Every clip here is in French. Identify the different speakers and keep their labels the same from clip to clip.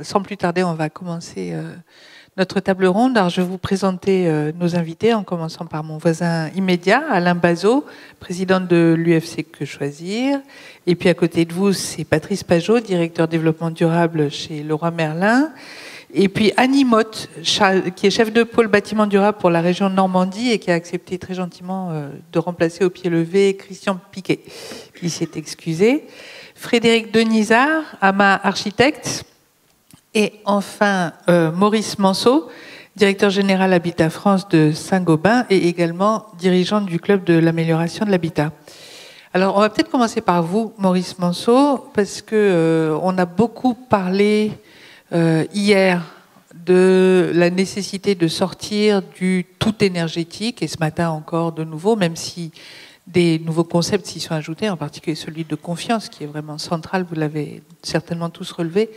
Speaker 1: sans plus tarder, on va commencer notre table ronde. Alors, je vais vous présenter nos invités, en commençant par mon voisin immédiat, Alain Bazot, président de l'UFC Que Choisir. Et puis à côté de vous, c'est Patrice Pajot, directeur développement durable chez Leroy Merlin. Et puis Annie Motte, qui est chef de pôle bâtiment durable pour la région de Normandie et qui a accepté très gentiment de remplacer au pied levé Christian Piquet, qui s'est excusé. Frédéric Denisard, AMA Architecte. Et enfin, Maurice Manceau, directeur général Habitat France de Saint-Gobain et également dirigeant du club de l'amélioration de l'habitat. Alors, on va peut-être commencer par vous, Maurice Manceau, parce que on a beaucoup parlé hier de la nécessité de sortir du tout énergétique, et ce matin encore de nouveau, même si des nouveaux concepts s'y sont ajoutés, en particulier celui de confiance, qui est vraiment central, vous l'avez certainement tous relevé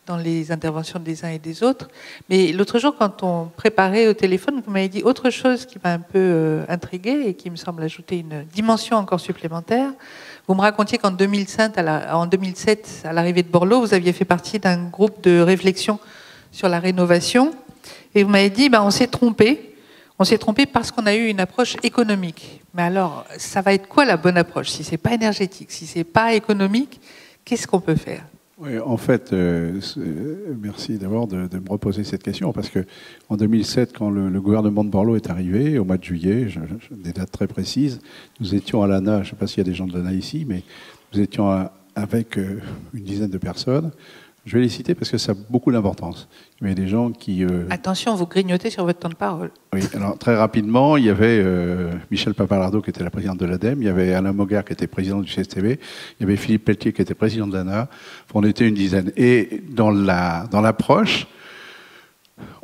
Speaker 1: dans les interventions des uns et des autres. Mais l'autre jour, quand on préparait au téléphone, vous m'avez dit autre chose qui m'a un peu intriguée et qui me semble ajouter une dimension encore supplémentaire. Vous me racontiez qu'en 2007, à l'arrivée de Borloo, vous aviez fait partie d'un groupe de réflexion sur la rénovation. Et vous m'avez dit, on s'est trompé. On s'est trompé parce qu'on a eu une approche économique. Mais alors, ça va être quoi la bonne approche? Si ce n'est pas énergétique, si ce n'est pas économique, qu'est-ce qu'on peut faire?
Speaker 2: Oui, en fait, merci d'abord de me reposer cette question, parce qu'en 2007, quand le gouvernement de Borloo est arrivé, au mois de juillet, des dates très précises, nous étions à l'ANA, je ne sais pas s'il y a des gens de l'ANA ici, mais nous étions avec une dizaine de personnes. Je vais les citer parce que ça a beaucoup d'importance. Il y avait des gens qui...
Speaker 1: Attention, vous grignotez sur votre temps de parole.
Speaker 2: Oui, alors très rapidement, il y avait Michel Papalardo qui était la présidente de l'ADEME, il y avait Alain Mogard qui était président du CSTB, il y avait Philippe Pelletier qui était président de l'ANA, on était une dizaine. Et dans l'approche,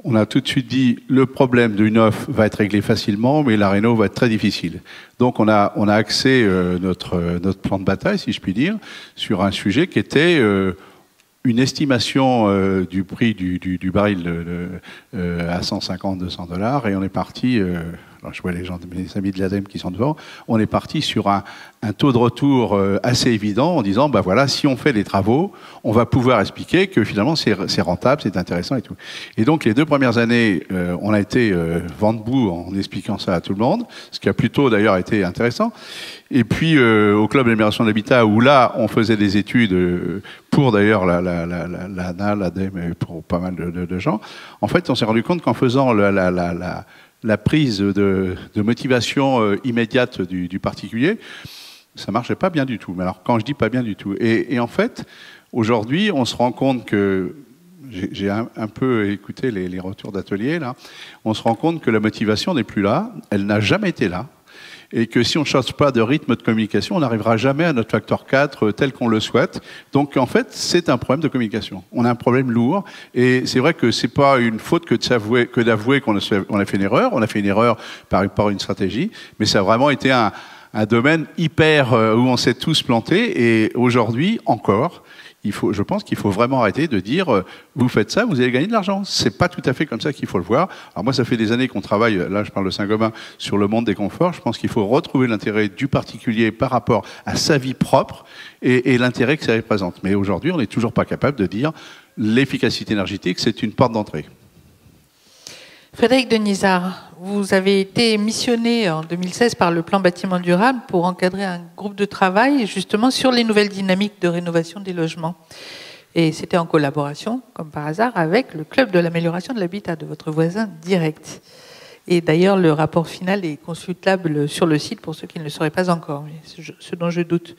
Speaker 2: on a tout de suite dit le problème d'une offre va être réglé facilement, mais la réno va être très difficile. Donc on a axé notre plan de bataille, si je puis dire, sur un sujet qui était... une estimation du prix du baril à 150-200 $, et on est parti, alors je vois les amis de l'ADEME qui sont devant, on est parti sur un taux de retour assez évident en disant, voilà, si on fait les travaux, on va pouvoir expliquer que finalement c'est rentable, c'est intéressant et tout. Et donc les 2 premières années, on a été vent debout en expliquant ça à tout le monde, ce qui a plutôt d'ailleurs été intéressant. Et puis au club d'amélioration de l'habitat, où là on faisait des études pour d'ailleurs l'ANA, l'ADEME et pour pas mal de gens, en fait on s'est rendu compte qu'en faisant la prise de motivation immédiate du particulier, ça marchait pas bien du tout. Mais alors quand je dis pas bien du tout, et en fait aujourd'hui on se rend compte que j'ai un peu écouté les retours d'atelier là, on se rend compte que la motivation n'est plus là, elle n'a jamais été là. Et que si on ne change pas de rythme de communication, on n'arrivera jamais à notre facteur 4 tel qu'on le souhaite. Donc en fait, c'est un problème de communication. On a un problème lourd, et c'est vrai que c'est pas une faute que d'avouer qu'on a fait une erreur. On a fait une erreur par rapport à une stratégie, mais ça a vraiment été un domaine hyper où on s'est tous plantés. Et aujourd'hui encore, je pense qu'il faut vraiment arrêter de dire vous faites ça, vous allez gagner de l'argent. C'est pas tout à fait comme ça qu'il faut le voir. Alors moi, ça fait des années qu'on travaille, là je parle de Saint-Gobain, sur le monde des conforts. Je pense qu'il faut retrouver l'intérêt du particulier par rapport à sa vie propre et l'intérêt que ça représente. Mais aujourd'hui, on n'est toujours pas capable de dire l'efficacité énergétique, c'est une porte d'entrée.
Speaker 1: Frédéric Denisard, vous avez été missionné en 2016 par le plan bâtiment durable pour encadrer un groupe de travail justement sur les nouvelles dynamiques de rénovation des logements. Et c'était en collaboration, comme par hasard, avec le club de l'amélioration de l'habitat de votre voisin direct. Et d'ailleurs, le rapport final est consultable sur le site pour ceux qui ne le sauraient pas encore, ce dont je doute.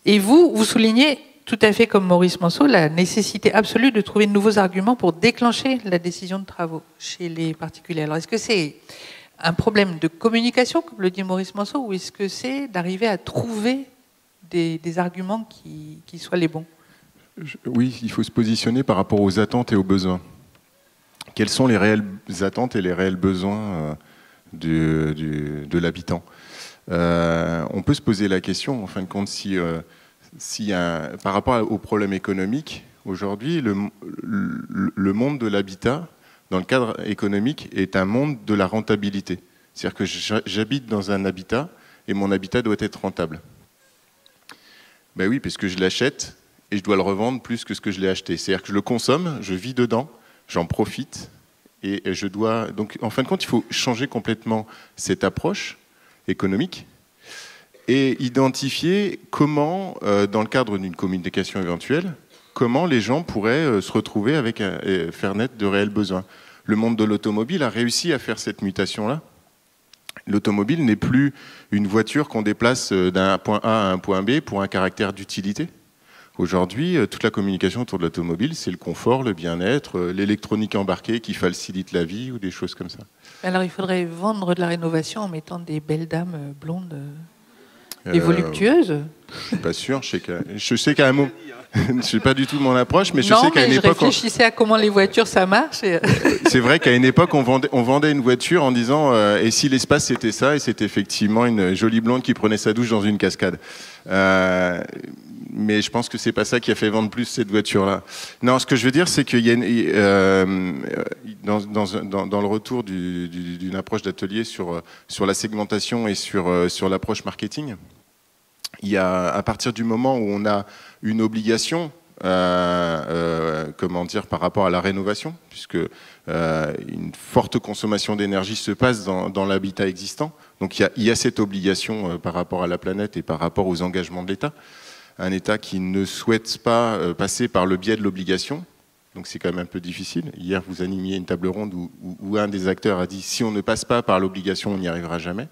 Speaker 1: Et vous soulignez tout à fait comme Maurice Manceau, la nécessité absolue de trouver de nouveaux arguments pour déclencher la décision de travaux chez les particuliers. Alors, est-ce que c'est un problème de communication, comme le dit Maurice Manceau, ou est-ce que c'est d'arriver à trouver des arguments qui soient les bons?
Speaker 3: Oui, il faut se positionner par rapport aux attentes et aux besoins. Quelles sont les réelles attentes et les réels besoins de l'habitant? On peut se poser la question, en fin de compte, par rapport aux problèmes économiques, aujourd'hui, le monde de l'habitat, dans le cadre économique, est un monde de la rentabilité. C'est-à-dire que j'habite dans un habitat et mon habitat doit être rentable. Ben oui, parce que je l'achète et je dois le revendre plus que ce que je l'ai acheté. C'est-à-dire que je le consomme, je vis dedans, j'en profite, et je dois... Donc, en fin de compte, il faut changer complètement cette approche économique et identifier comment, dans le cadre d'une communication éventuelle, comment les gens pourraient se retrouver avec faire naître de réels besoins. Le monde de l'automobile a réussi à faire cette mutation-là. L'automobile n'est plus une voiture qu'on déplace d'un point A à un point B pour un caractère d'utilité. Aujourd'hui, toute la communication autour de l'automobile, c'est le confort, le bien-être, l'électronique embarquée qui facilite la vie ou des choses comme ça.
Speaker 1: Alors, il faudrait vendre de la rénovation en mettant des belles dames blondes et voluptueuses.
Speaker 3: Je suis pas sûr. Je sais qu'à un moment... Je ne sais pas du tout mon approche, mais je sais qu'à une époque...
Speaker 1: je réfléchissais à comment les voitures, ça marche.
Speaker 3: C'est vrai qu'à une époque, on vendait une voiture en disant et si l'espace c'était ça, et c'était effectivement une jolie blonde qui prenait sa douche dans une cascade. Mais je pense que c'est pas ça qui a fait vendre plus cette voiture-là. Non, ce que je veux dire, c'est qu'il y a dans le retour d'une approche d'atelier sur la segmentation et sur l'approche marketing, il y a, à partir du moment où on a une obligation, comment dire, par rapport à la rénovation, puisque une forte consommation d'énergie se passe dans l'habitat existant. Donc il y a cette obligation par rapport à la planète et par rapport aux engagements de l'État. Un État qui ne souhaite pas passer par le biais de l'obligation, donc c'est quand même un peu difficile. Hier, vous animiez une table ronde où un des acteurs a dit « si on ne passe pas par l'obligation, on n'y arrivera jamais ».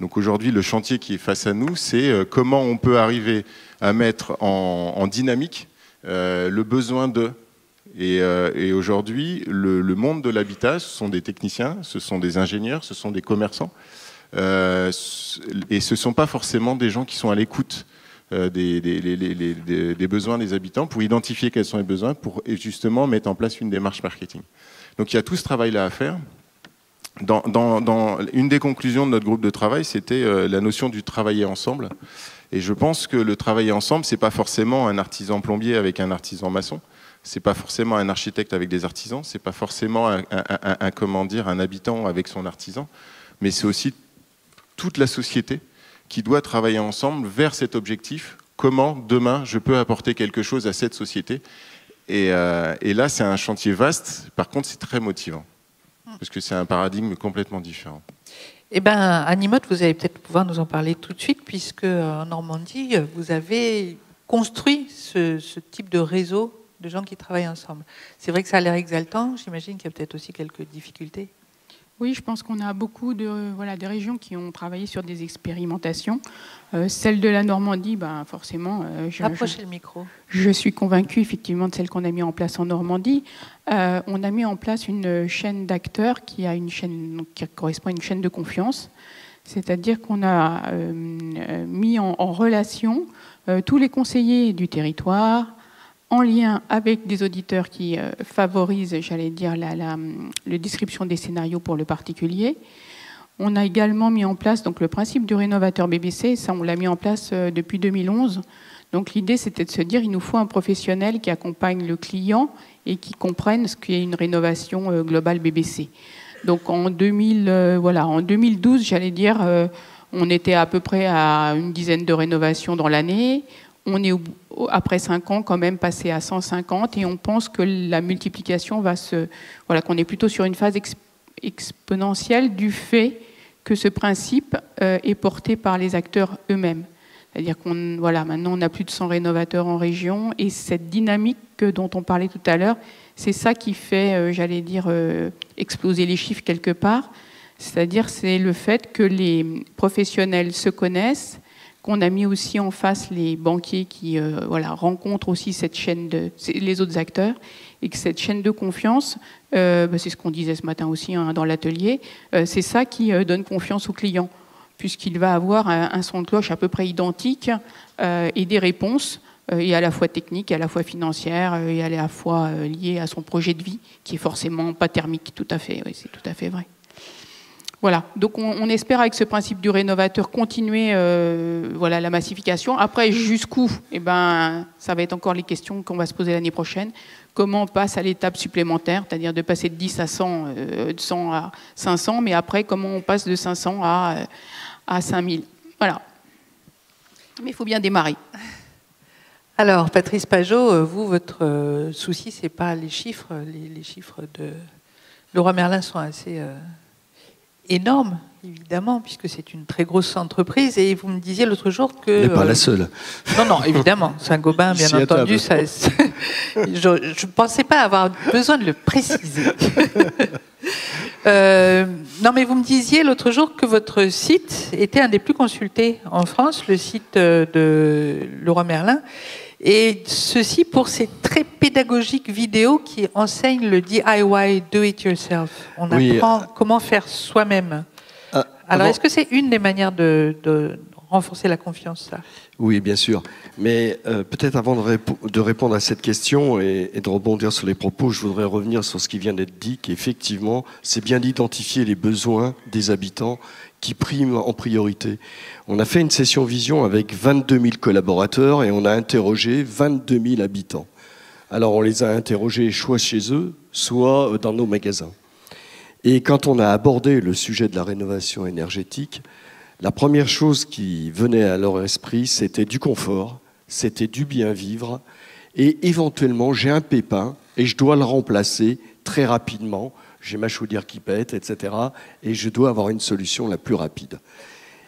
Speaker 3: Donc aujourd'hui, le chantier qui est face à nous, c'est comment on peut arriver à mettre en dynamique le besoin de... Et aujourd'hui, le monde de l'habitat, ce sont des techniciens, ce sont des ingénieurs, ce sont des commerçants. Et ce ne sont pas forcément des gens qui sont à l'écoute des besoins des habitants pour identifier quels sont les besoins, pour justement mettre en place une démarche marketing. Donc il y a tout ce travail-là à faire. Une des conclusions de notre groupe de travail, c'était la notion du travailler ensemble. Et je pense que le travailler ensemble, c'est pas forcément un artisan plombier avec un artisan maçon, c'est pas forcément un architecte avec des artisans, c'est pas forcément un habitant avec son artisan, mais c'est aussi toute la société qui doit travailler ensemble vers cet objectif. Comment demain je peux apporter quelque chose à cette société? Et là, c'est un chantier vaste. Par contre, c'est très motivant. Parce que c'est un paradigme complètement différent.
Speaker 1: Eh bien, Animote, vous allez peut-être pouvoir nous en parler tout de suite, puisque en Normandie, vous avez construit ce type de réseau de gens qui travaillent ensemble. C'est vrai que ça a l'air exaltant. J'imagine qu'il y a peut-être aussi quelques difficultés.
Speaker 4: Oui, je pense qu'on a beaucoup des régions qui ont travaillé sur des expérimentations. Celle de la Normandie, forcément...
Speaker 1: Rapprochez le micro.
Speaker 4: Je suis convaincue, effectivement, de celle qu'on a mis en place en Normandie. On a mis en place une chaîne d'acteurs qui correspond à une chaîne de confiance. C'est-à-dire qu'on a mis en relation tous les conseillers du territoire, en lien avec des auditeurs qui favorisent, j'allais dire, la description des scénarios pour le particulier. On a également mis en place donc, le principe du rénovateur BBC. Ça, on l'a mis en place depuis 2011. Donc l'idée, c'était de se dire il nous faut un professionnel qui accompagne le client et qui comprenne ce qu'est une rénovation globale BBC. Donc en 2012, j'allais dire, on était à peu près à une dizaine de rénovations dans l'année. On est, après 5 ans, quand même passé à 150 et on pense que la multiplication va qu'on est plutôt sur une phase exponentielle du fait que ce principe est porté par les acteurs eux-mêmes. C'est-à-dire maintenant on a plus de 100 rénovateurs en région et cette dynamique dont on parlait tout à l'heure, c'est ça qui fait, j'allais dire, exploser les chiffres quelque part. C'est-à-dire c'est le fait que les professionnels se connaissent, qu'on a mis aussi en face les banquiers qui rencontrent aussi cette chaîne les autres acteurs, et que cette chaîne de confiance, c'est ce qu'on disait ce matin aussi dans l'atelier, c'est ça qui donne confiance au client, puisqu'il va avoir un son de cloche à peu près identique et des réponses, et à la fois techniques, à la fois financières, et à la fois liées à son projet de vie, qui est forcément pas thermique, tout à fait, oui, c'est tout à fait vrai. Voilà, donc on espère avec ce principe du rénovateur continuer la massification. Après, jusqu'où? Ça va être encore les questions qu'on va se poser l'année prochaine. Comment on passe à l'étape supplémentaire, c'est-à-dire de passer de 10 à 100, de 100 à 500, mais après, comment on passe de 500 à 5000? Voilà. Mais il faut bien démarrer.
Speaker 1: Alors, Patrice Pajot, vous, votre souci, c'est pas les chiffres. Les chiffres de Leroy Merlin sont assez énormes, évidemment, puisque c'est une très grosse entreprise. Et vous me disiez l'autre jour que...
Speaker 5: Mais pas la seule.
Speaker 1: Non, non, évidemment. Saint-Gobain, bien entendu. Ça, je ne pensais pas avoir besoin de le préciser. Non, mais vous me disiez l'autre jour que votre site était un des plus consultés en France, le site de Leroy Merlin. Et ceci pour ces très pédagogiques vidéos qui enseignent le DIY, do it yourself. On apprend comment faire soi-même. Alors, est-ce que c'est une des manières de renforcer la confiance, ça?
Speaker 5: Oui, bien sûr. Mais peut-être avant de répondre à cette question et de rebondir sur les propos, je voudrais revenir sur ce qui vient d'être dit, qu'effectivement, c'est bien d'identifier les besoins des habitants qui priment en priorité. On a fait une session vision avec 22 000 collaborateurs et on a interrogé 22 000 habitants. Alors, on les a interrogés soit chez eux, soit dans nos magasins. Et quand on a abordé le sujet de la rénovation énergétique, la première chose qui venait à leur esprit, c'était du confort, c'était du bien vivre, et éventuellement, j'ai un pépin et je dois le remplacer très rapidement. J'ai ma chaudière qui pète, etc. Et je dois avoir une solution la plus rapide.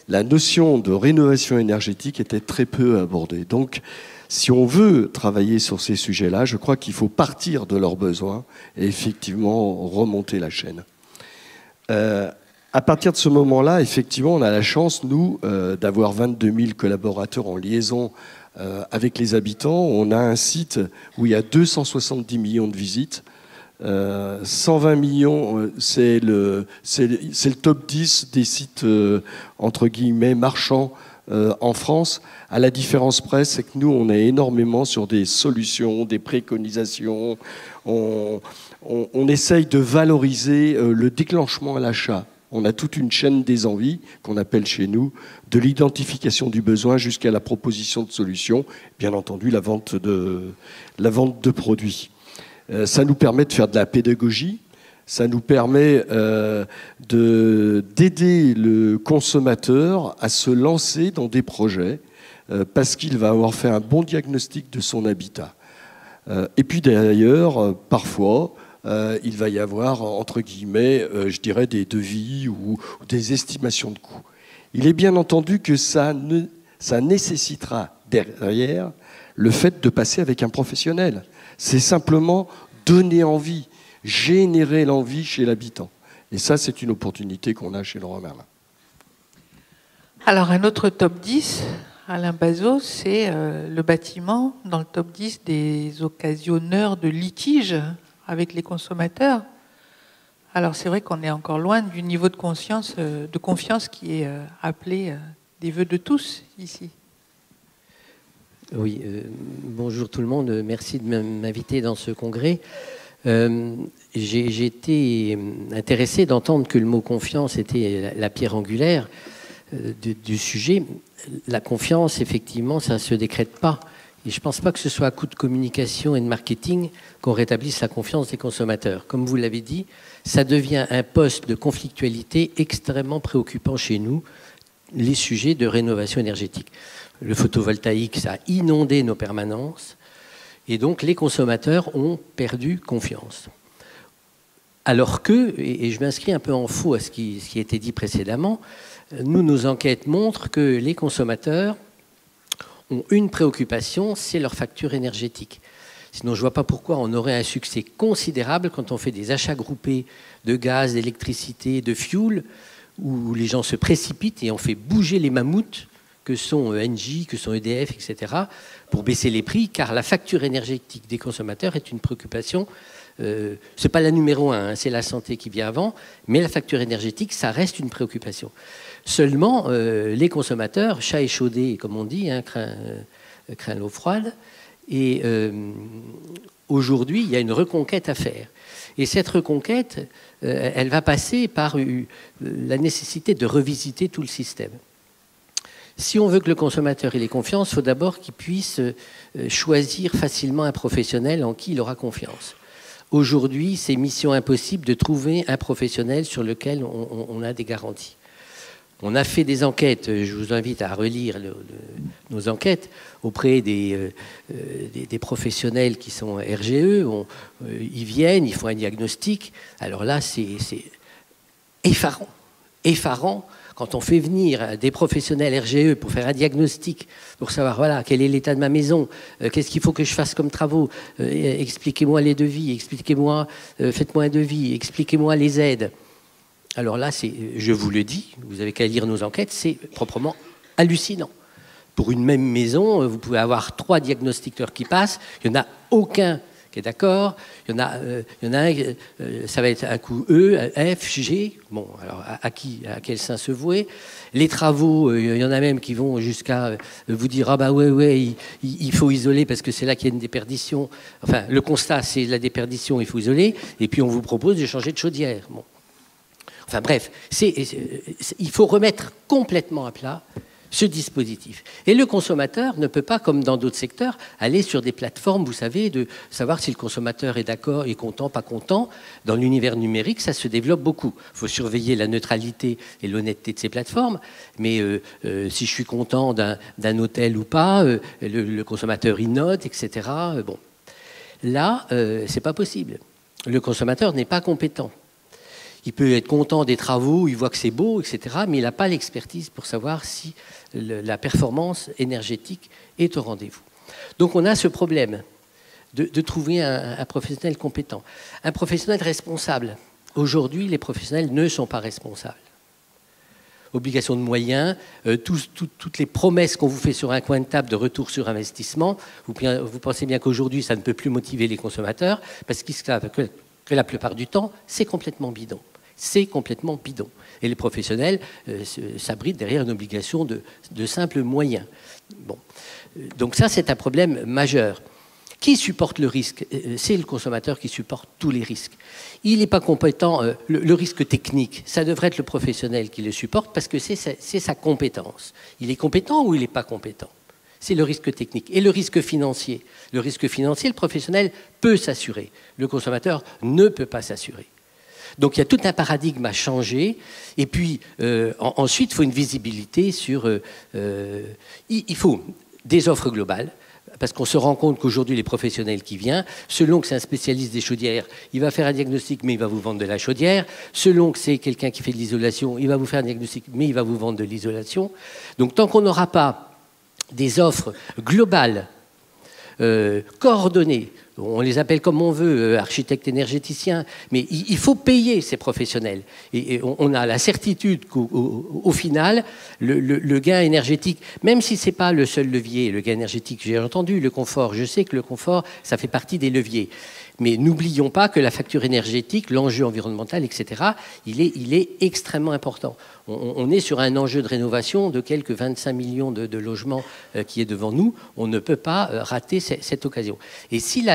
Speaker 5: La notion de rénovation énergétique était très peu abordée. Donc, si on veut travailler sur ces sujets-là, je crois qu'il faut partir de leurs besoins et effectivement remonter la chaîne. À partir de ce moment-là, effectivement, on a la chance, nous, d'avoir 22 000 collaborateurs en liaison avec les habitants. On a un site où il y a 270 millions de visites. 120 millions, c'est le top 10 des sites, entre guillemets, marchands en France. À la différence près, c'est que nous, on est énormément sur des solutions, des préconisations. On essaye de valoriser le déclenchement à l'achat. On a toute une chaîne des envies, qu'on appelle chez nous, de l'identification du besoin jusqu'à la proposition de solutions, bien entendu la vente de produits. Ça nous permet de faire de la pédagogie, ça nous permet d'aider le consommateur à se lancer dans des projets parce qu'il va avoir fait un bon diagnostic de son habitat. Et puis d'ailleurs, parfois, il va y avoir, entre guillemets, je dirais des devis ou des estimations de coûts. Il est bien entendu que ça nécessitera derrière le fait de passer avec un professionnel. C'est simplement donner envie, générer l'envie chez l'habitant. Et ça, c'est une opportunité qu'on a chez Leroy Merlin.
Speaker 1: Alors, un autre top 10, Alain Bazot, c'est le bâtiment dans le top 10 des occasionneurs de litiges avec les consommateurs. Alors, c'est vrai qu'on est encore loin du niveau de confiance qui est appelé des vœux de tous ici.
Speaker 6: Oui, bonjour tout le monde, merci de m'inviter dans ce congrès. J'ai été intéressé d'entendre que le mot confiance était la pierre angulaire du sujet. La confiance, effectivement, ça ne se décrète pas. Et je ne pense pas que ce soit à coup de communication et de marketing qu'on rétablisse la confiance des consommateurs. Comme vous l'avez dit, ça devient un poste de conflictualité extrêmement préoccupant chez nous, les sujets de rénovation énergétique. Le photovoltaïque, ça a inondé nos permanences et donc les consommateurs ont perdu confiance. Alors que, et je m'inscris un peu en faux à ce qui a été dit précédemment, nos enquêtes montrent que les consommateurs ont une préoccupation, c'est leur facture énergétique. Sinon, je ne vois pas pourquoi on aurait un succès considérable quand on fait des achats groupés de gaz, d'électricité, de fuel, où les gens se précipitent et on fait bouger les mammouths que sont Engie, que sont EDF, etc., pour baisser les prix, car la facture énergétique des consommateurs est une préoccupation. Ce n'est pas la numéro 1, hein, c'est la santé qui vient avant, mais la facture énergétique, ça reste une préoccupation. Seulement, les consommateurs, chat échaudé, comme on dit, hein, craint l'eau froide, et aujourd'hui, il y a une reconquête à faire. Et cette reconquête, elle va passer par la nécessité de revisiter tout le système. Si on veut que le consommateur ait confiance, il faut d'abord qu'il puisse choisir facilement un professionnel en qui il aura confiance. Aujourd'hui, c'est mission impossible de trouver un professionnel sur lequel on a des garanties. On a fait des enquêtes, je vous invite à relire nos enquêtes auprès des professionnels qui sont RGE. Ils viennent, ils font un diagnostic. Alors là, c'est effarant. Effarant quand on fait venir des professionnels RGE pour faire un diagnostic, pour savoir voilà, quel est l'état de ma maison, qu'est-ce qu'il faut que je fasse comme travaux, expliquez-moi les devis, expliquez-moi, faites-moi un devis, expliquez-moi les aides. Alors là, je vous le dis, vous avez qu'à lire nos enquêtes, c'est proprement hallucinant. Pour une même maison, vous pouvez avoir 3 diagnostiqueurs qui passent, il n'y en a aucun qui est d'accord, il y en a un, ça va être un coup E, F, G, bon, alors à quel sein se vouer. Les travaux, il y en a même qui vont jusqu'à vous dire, ah bah ouais, il faut isoler parce que c'est là qu'il y a une déperdition. Enfin, le constat, c'est la déperdition, il faut isoler, et puis on vous propose de changer de chaudière. Bon. Enfin bref, il faut remettre complètement à plat ce dispositif. Et le consommateur ne peut pas, comme dans d'autres secteurs, aller sur des plateformes, vous savez, de savoir si le consommateur est d'accord, est content, pas content. Dans l'univers numérique, ça se développe beaucoup. Il faut surveiller la neutralité et l'honnêteté de ces plateformes. Mais si je suis content d'un hôtel ou pas, le consommateur il note, etc. Bon. Là, c'est pas possible. Le consommateur n'est pas compétent. Il peut être content des travaux, il voit que c'est beau, etc., mais il n'a pas l'expertise pour savoir si la performance énergétique est au rendez-vous. Donc on a ce problème de trouver un professionnel compétent, un professionnel responsable. Aujourd'hui, les professionnels ne sont pas responsables. Obligation de moyens, toutes les promesses qu'on vous fait sur un coin de table de retour sur investissement, vous pensez bien qu'aujourd'hui, ça ne peut plus motiver les consommateurs, parce qu'ils savent que la plupart du temps, c'est complètement bidon. C'est complètement bidon. Et les professionnels s'abritent derrière une obligation de simples moyens. Bon. Donc ça, c'est un problème majeur. Qui supporte le risque? C'est le consommateur qui supporte tous les risques. Il n'est pas compétent. Le risque technique, ça devrait être le professionnel qui le supporte parce que c'est sa compétence. Il est compétent ou il n'est pas compétent? C'est le risque technique. Et le risque financier? Le risque financier, le professionnel peut s'assurer. Le consommateur ne peut pas s'assurer. Donc il y a tout un paradigme à changer. Et puis ensuite, il faut une visibilité sur... il faut des offres globales. Parce qu'on se rend compte qu'aujourd'hui, les professionnels qui viennent, selon que c'est un spécialiste des chaudières, il va faire un diagnostic, mais il va vous vendre de la chaudière. Selon que c'est quelqu'un qui fait de l'isolation, il va vous faire un diagnostic, mais il va vous vendre de l'isolation. Donc tant qu'on n'aura pas des offres globales, coordonnées, on les appelle comme on veut, architectes énergéticiens, mais il faut payer ces professionnels. Et on a la certitude qu'au final, le gain énergétique, même si ce n'est pas le seul levier, le gain énergétique, j'ai entendu le confort, je sais que le confort, ça fait partie des leviers. Mais n'oublions pas que la facture énergétique, l'enjeu environnemental, etc., il est extrêmement important. On est sur un enjeu de rénovation de quelques 25 millions de logements qui est devant nous. On ne peut pas rater cette occasion. Et si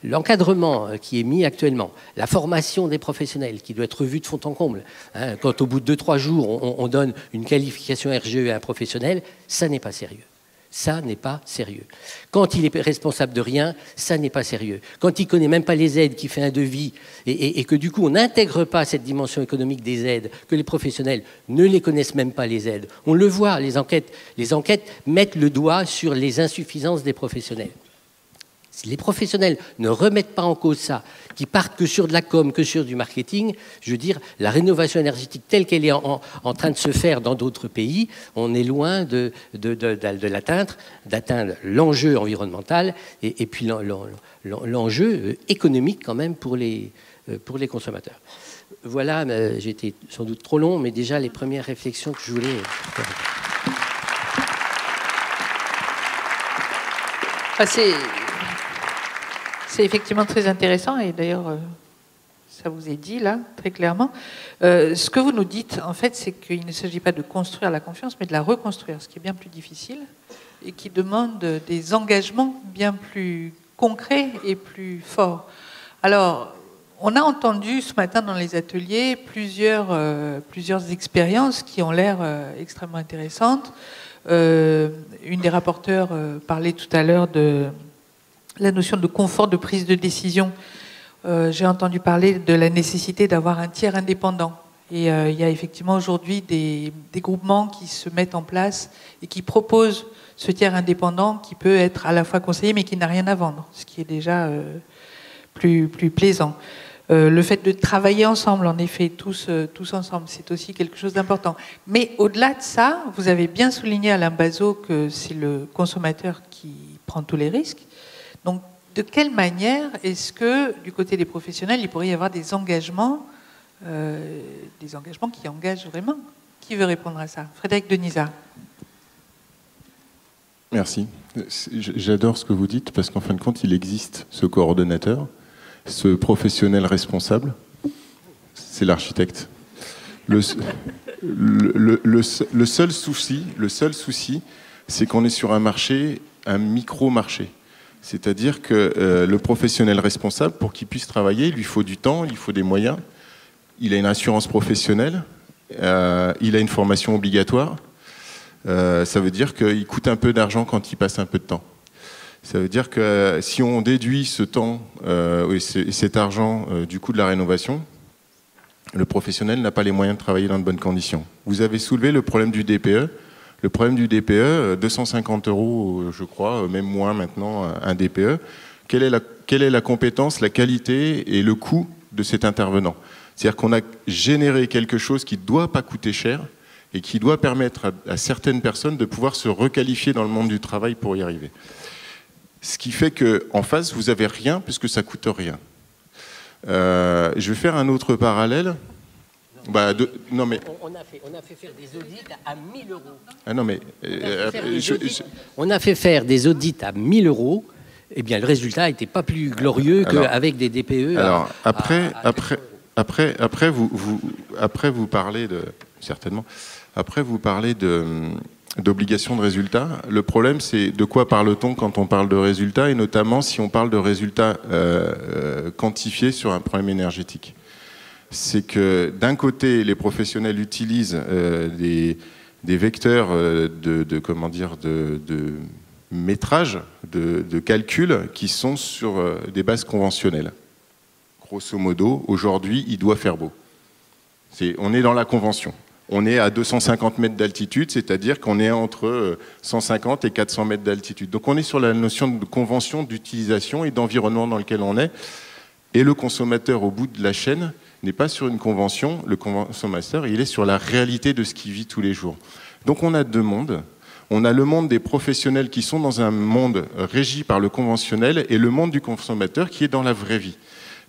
Speaker 6: l'encadrement qui est mis actuellement, la formation des professionnels qui doit être revue de fond en comble, hein, quand au bout de 2-3 jours, on donne une qualification RGE à un professionnel, ça n'est pas sérieux. Ça n'est pas sérieux. Quand il est responsable de rien, ça n'est pas sérieux. Quand il ne connaît même pas les aides, qu'il fait un devis, et que du coup on n'intègre pas cette dimension économique des aides, que les professionnels ne les connaissent même pas les aides. On le voit, les enquêtes mettent le doigt sur les insuffisances des professionnels. Si les professionnels ne remettent pas en cause ça, qui partent que sur de la com, que sur du marketing, je veux dire, la rénovation énergétique telle qu'elle est en train de se faire dans d'autres pays, on est loin d'atteindre l'enjeu environnemental et puis l'enjeu économique quand même pour les consommateurs. Voilà, j'ai été sans doute trop long, mais déjà les premières réflexions que je voulais faire.
Speaker 1: C'est effectivement très intéressant et d'ailleurs, ça vous est dit là, très clairement. Ce que vous nous dites, en fait, c'est qu'il ne s'agit pas de construire la confiance, mais de la reconstruire, ce qui est bien plus difficile et qui demande des engagements bien plus concrets et plus forts. Alors, on a entendu ce matin dans les ateliers plusieurs expériences qui ont l'air extrêmement intéressantes. Une des rapporteurs parlait tout à l'heure de la notion de confort de prise de décision. J'ai entendu parler de la nécessité d'avoir un tiers indépendant. Et il y a effectivement aujourd'hui des groupements qui se mettent en place et qui proposent ce tiers indépendant qui peut être à la fois conseiller mais qui n'a rien à vendre, ce qui est déjà plus plaisant. Le fait de travailler ensemble, en effet, tous ensemble, c'est aussi quelque chose d'important. Mais au-delà de ça, vous avez bien souligné, Alain Bazot, que c'est le consommateur qui prend tous les risques. Donc, de quelle manière est-ce que, du côté des professionnels, il pourrait y avoir des engagements qui engagent vraiment? Qui veut répondre à ça? Frédéric Denisard.
Speaker 3: Merci. J'adore ce que vous dites, parce qu'en fin de compte, il existe ce coordonnateur, ce professionnel responsable, c'est l'architecte. Le seul souci, c'est qu'on est sur un marché, un micro-marché. C'est-à-dire que le professionnel responsable, pour qu'il puisse travailler, il lui faut du temps, il lui faut des moyens. Il a une assurance professionnelle, il a une formation obligatoire. Ça veut dire qu'il coûte un peu d'argent quand il passe un peu de temps. Ça veut dire que si on déduit ce temps et cet argent du coût de la rénovation, le professionnel n'a pas les moyens de travailler dans de bonnes conditions. Vous avez soulevé le problème du DPE. Le problème du DPE, 250 €, je crois, même moins maintenant, un DPE. Quelle est la compétence, la qualité et le coût de cet intervenant? C'est-à-dire qu'on a généré quelque chose qui ne doit pas coûter cher et qui doit permettre à certaines personnes de pouvoir se requalifier dans le monde du travail pour y arriver. Ce qui fait qu'en face, vous n'avez rien puisque ça ne coûte rien. Je vais faire un autre parallèle. Non, mais...
Speaker 6: on a fait faire des audits à 1 000 €.
Speaker 3: Ah non, mais...
Speaker 6: On a fait faire des audits à 1 000 €. Eh bien, le résultat n'était pas plus glorieux qu'avec des DPE.
Speaker 3: Alors, après, vous parlez de... Certainement. Après, vous parlez d'obligation de résultat. Le problème, c'est de quoi parle-t-on quand on parle de résultats, et notamment si on parle de résultats quantifiés sur un problème énergétique. C'est que d'un côté, les professionnels utilisent des vecteurs de métrage, de calcul, qui sont sur des bases conventionnelles. Grosso modo, aujourd'hui, il doit faire beau. On est dans la convention. On est à 250 mètres d'altitude, c'est-à-dire qu'on est entre 150 et 400 mètres d'altitude. Donc on est sur la notion de convention d'utilisation et d'environnement dans lequel on est. Et le consommateur, au bout de la chaîne, n'est pas sur une convention. Le consommateur, il est sur la réalité de ce qu'il vit tous les jours. Donc on a deux mondes. On a le monde des professionnels qui sont dans un monde régi par le conventionnel et le monde du consommateur qui est dans la vraie vie.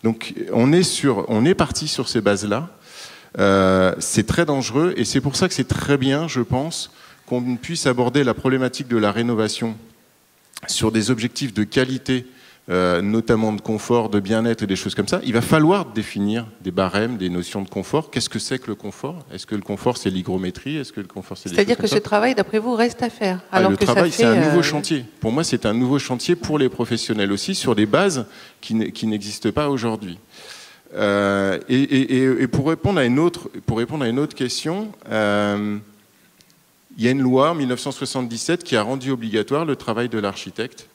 Speaker 3: Donc on est parti sur ces bases-là. C'est très dangereux et c'est pour ça que c'est très bien, je pense, qu'on puisse aborder la problématique de la rénovation sur des objectifs de qualité, notamment de confort, de bien-être et des choses comme ça. Il va falloir définir des barèmes, des notions de confort. Qu'est-ce que c'est que le confort? Est-ce que le confort, c'est l'hygrométrie? Est-ce que le confort, c'est
Speaker 1: C'est-à-dire que ce travail, d'après vous, reste à faire?
Speaker 3: Le travail, c'est un nouveau chantier. Pour moi, c'est un nouveau chantier pour les professionnels aussi, sur des bases qui n'existent pas aujourd'hui. Et pour répondre à une autre question, il y a une loi en 1977 qui a rendu obligatoire le travail de l'architecte,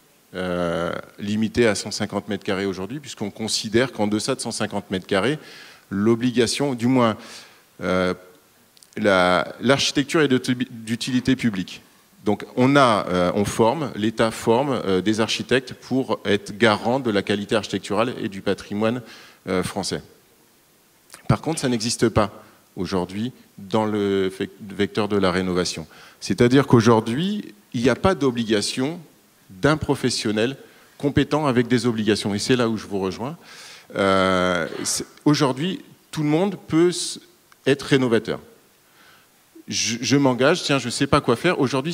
Speaker 3: limité à 150 mètres carrés aujourd'hui, puisqu'on considère qu'en deçà de 150 mètres carrés, l'obligation, du moins l'architecture est d'utilité publique. Donc l'État forme des architectes pour être garant de la qualité architecturale et du patrimoine français. Par contre, ça n'existe pas aujourd'hui dans le vecteur de la rénovation. C'est-à-dire qu'aujourd'hui, il n'y a pas d'obligation d'un professionnel compétent avec des obligations. Et c'est là où je vous rejoins. Aujourd'hui, tout le monde peut être rénovateur. Je m'engage, tiens, je ne sais pas quoi faire. Aujourd'hui,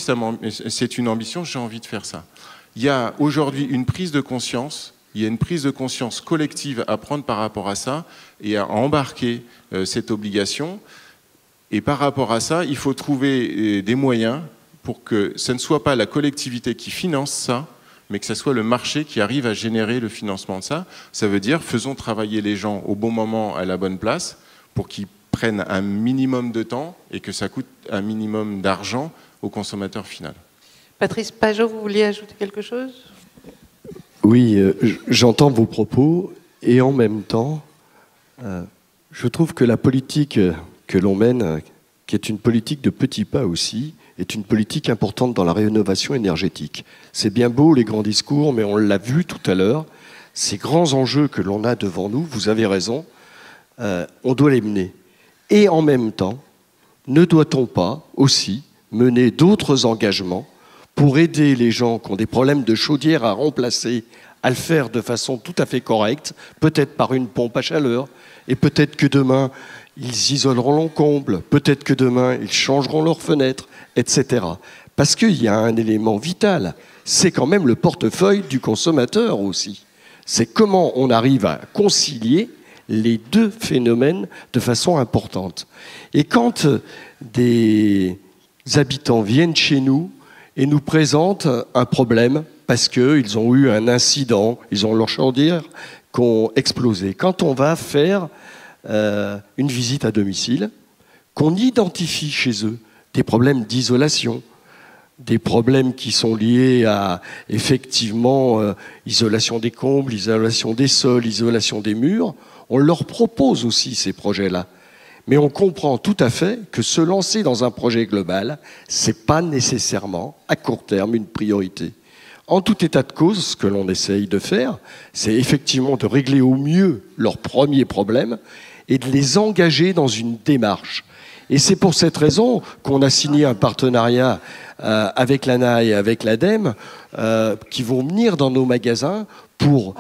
Speaker 3: c'est une ambition, j'ai envie de faire ça. Il y a aujourd'hui une prise de conscience. Il y a une prise de conscience collective à prendre par rapport à ça et à embarquer cette obligation. Et par rapport à ça, il faut trouver des moyens pour que ce ne soit pas la collectivité qui finance ça, mais que ce soit le marché qui arrive à générer le financement de ça. Ça veut dire, faisons travailler les gens au bon moment, à la bonne place, pour qu'ils prennent un minimum de temps et que ça coûte un minimum d'argent au consommateur final.
Speaker 1: Patrice Pajot, vous vouliez ajouter quelque chose ?
Speaker 5: Oui, j'entends vos propos et en même temps, je trouve que la politique que l'on mène, qui est une politique de petits pas aussi, est une politique importante dans la rénovation énergétique. C'est bien beau les grands discours, mais on l'a vu tout à l'heure, ces grands enjeux que l'on a devant nous, vous avez raison, on doit les mener. Et en même temps, ne doit-on pas aussi mener d'autres engagements pour aider les gens qui ont des problèmes de chaudière à remplacer, à le faire de façon tout à fait correcte, peut-être par une pompe à chaleur, et peut-être que demain, ils isoleront leurs combles, peut-être que demain, ils changeront leurs fenêtres, etc. Parce qu'il y a un élément vital, c'est quand même le portefeuille du consommateur aussi. C'est comment on arrive à concilier les deux phénomènes de façon importante. Et quand des habitants viennent chez nous et nous présentent un problème parce qu'ils ont eu un incident, ils ont leur chaudière qui ont explosé, quand on va faire une visite à domicile, qu'on identifie chez eux des problèmes d'isolation, des problèmes qui sont liés à, effectivement, isolation des combles, isolation des sols, isolation des murs, on leur propose aussi ces projets-là. Mais on comprend tout à fait que se lancer dans un projet global, c'est pas nécessairement, à court terme, une priorité. En tout état de cause, ce que l'on essaye de faire, c'est effectivement de régler au mieux leurs premiers problèmes et de les engager dans une démarche. Et c'est pour cette raison qu'on a signé un partenariat avec l'ANA et avec l'ADEME qui vont venir dans nos magasins pour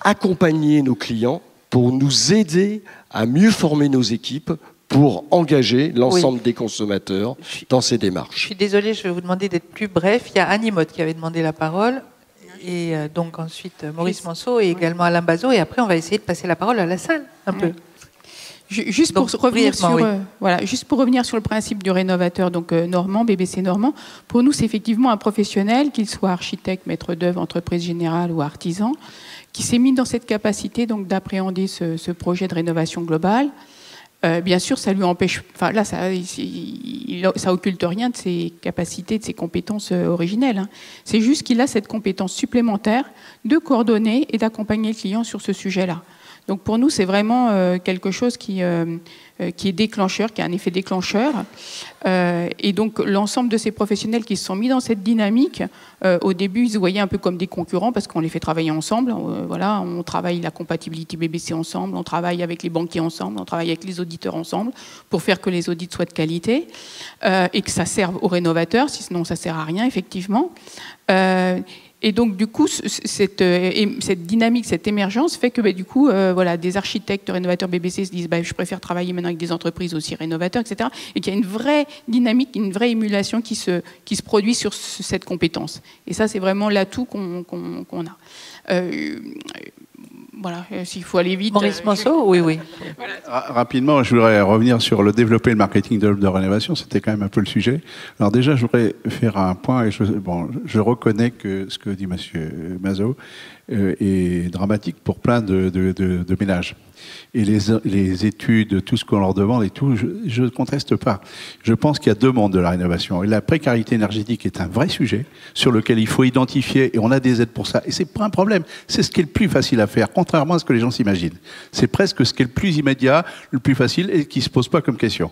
Speaker 5: accompagner nos clients, pour nous aider à mieux former nos équipes, pour engager l'ensemble des consommateurs dans ces démarches.
Speaker 1: Je suis désolée, je vais vous demander d'être plus bref. Il y a Annie Motte qui avait demandé la parole, et donc ensuite Maurice Manceau et également Alain Bazot, et après on va essayer de passer la parole à la salle, un peu.
Speaker 4: Juste pour revenir sur, juste pour revenir sur le principe du rénovateur donc normand, BBC normand, pour nous c'est effectivement un professionnel, qu'il soit architecte, maître d'œuvre, entreprise générale ou artisan, qui s'est mis dans cette capacité donc d'appréhender ce projet de rénovation globale. Bien sûr, ça lui empêche. Enfin là, ça occulte rien de ses capacités, de ses compétences originelles. Hein. C'est juste qu'il a cette compétence supplémentaire de coordonner et d'accompagner le client sur ce sujet-là. Donc pour nous, c'est vraiment quelque chose qui est déclencheur, qui a un effet déclencheur. Et donc l'ensemble de ces professionnels qui se sont mis dans cette dynamique, au début, ils se voyaient un peu comme des concurrents parce qu'on les fait travailler ensemble. Voilà, on travaille la compatibilité BBC ensemble, on travaille avec les banquiers ensemble, on travaille avec les auditeurs ensemble pour faire que les audits soient de qualité et que ça serve aux rénovateurs, sinon ça ne sert à rien, effectivement. Et donc, du coup, cette dynamique, cette émergence fait que, du coup, voilà, des architectes rénovateurs BBC se disent je préfère travailler maintenant avec des entreprises aussi rénovateurs, etc. Et qu'il y a une vraie dynamique, une vraie émulation qui se produit sur cette compétence. Et ça, c'est vraiment l'atout qu'on a. Voilà, s'il faut aller vite.
Speaker 1: Maurice Manceau, oui.
Speaker 2: Voilà. Rapidement, je voudrais revenir sur le développer le marketing de rénovation. C'était quand même un peu le sujet. Alors déjà, je voudrais faire un point. Et je reconnais que ce que dit M. Mazot est dramatique pour plein de ménages. Et les études, tout ce qu'on leur demande et tout, je ne conteste pas. Je pense qu'il y a deux mondes de la rénovation. Et la précarité énergétique est un vrai sujet sur lequel il faut identifier, et on a des aides pour ça. Et c'est pas un problème. C'est ce qui est le plus facile à faire, contrairement à ce que les gens s'imaginent. C'est presque ce qui est le plus immédiat, le plus facile, et qui ne se pose pas comme question.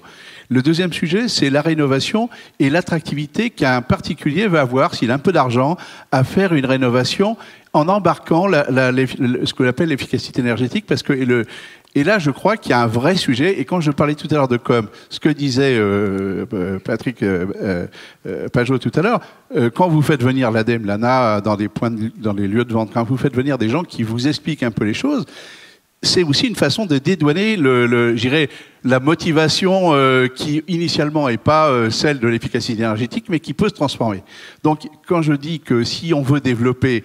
Speaker 2: Le deuxième sujet, c'est la rénovation et l'attractivité qu'un particulier va avoir, s'il a un peu d'argent, à faire une rénovation en embarquant ce qu'on appelle l'efficacité énergétique, parce que et là, je crois qu'il y a un vrai sujet. Et quand je parlais tout à l'heure de ce que disait Patrick Pajot tout à l'heure, quand vous faites venir l'ADEME, l'ANA dans les lieux de vente, quand vous faites venir des gens qui vous expliquent un peu les choses, c'est aussi une façon de dédouaner la motivation qui initialement n'est pas celle de l'efficacité énergétique, mais qui peut se transformer. Donc, quand je dis que si on veut développer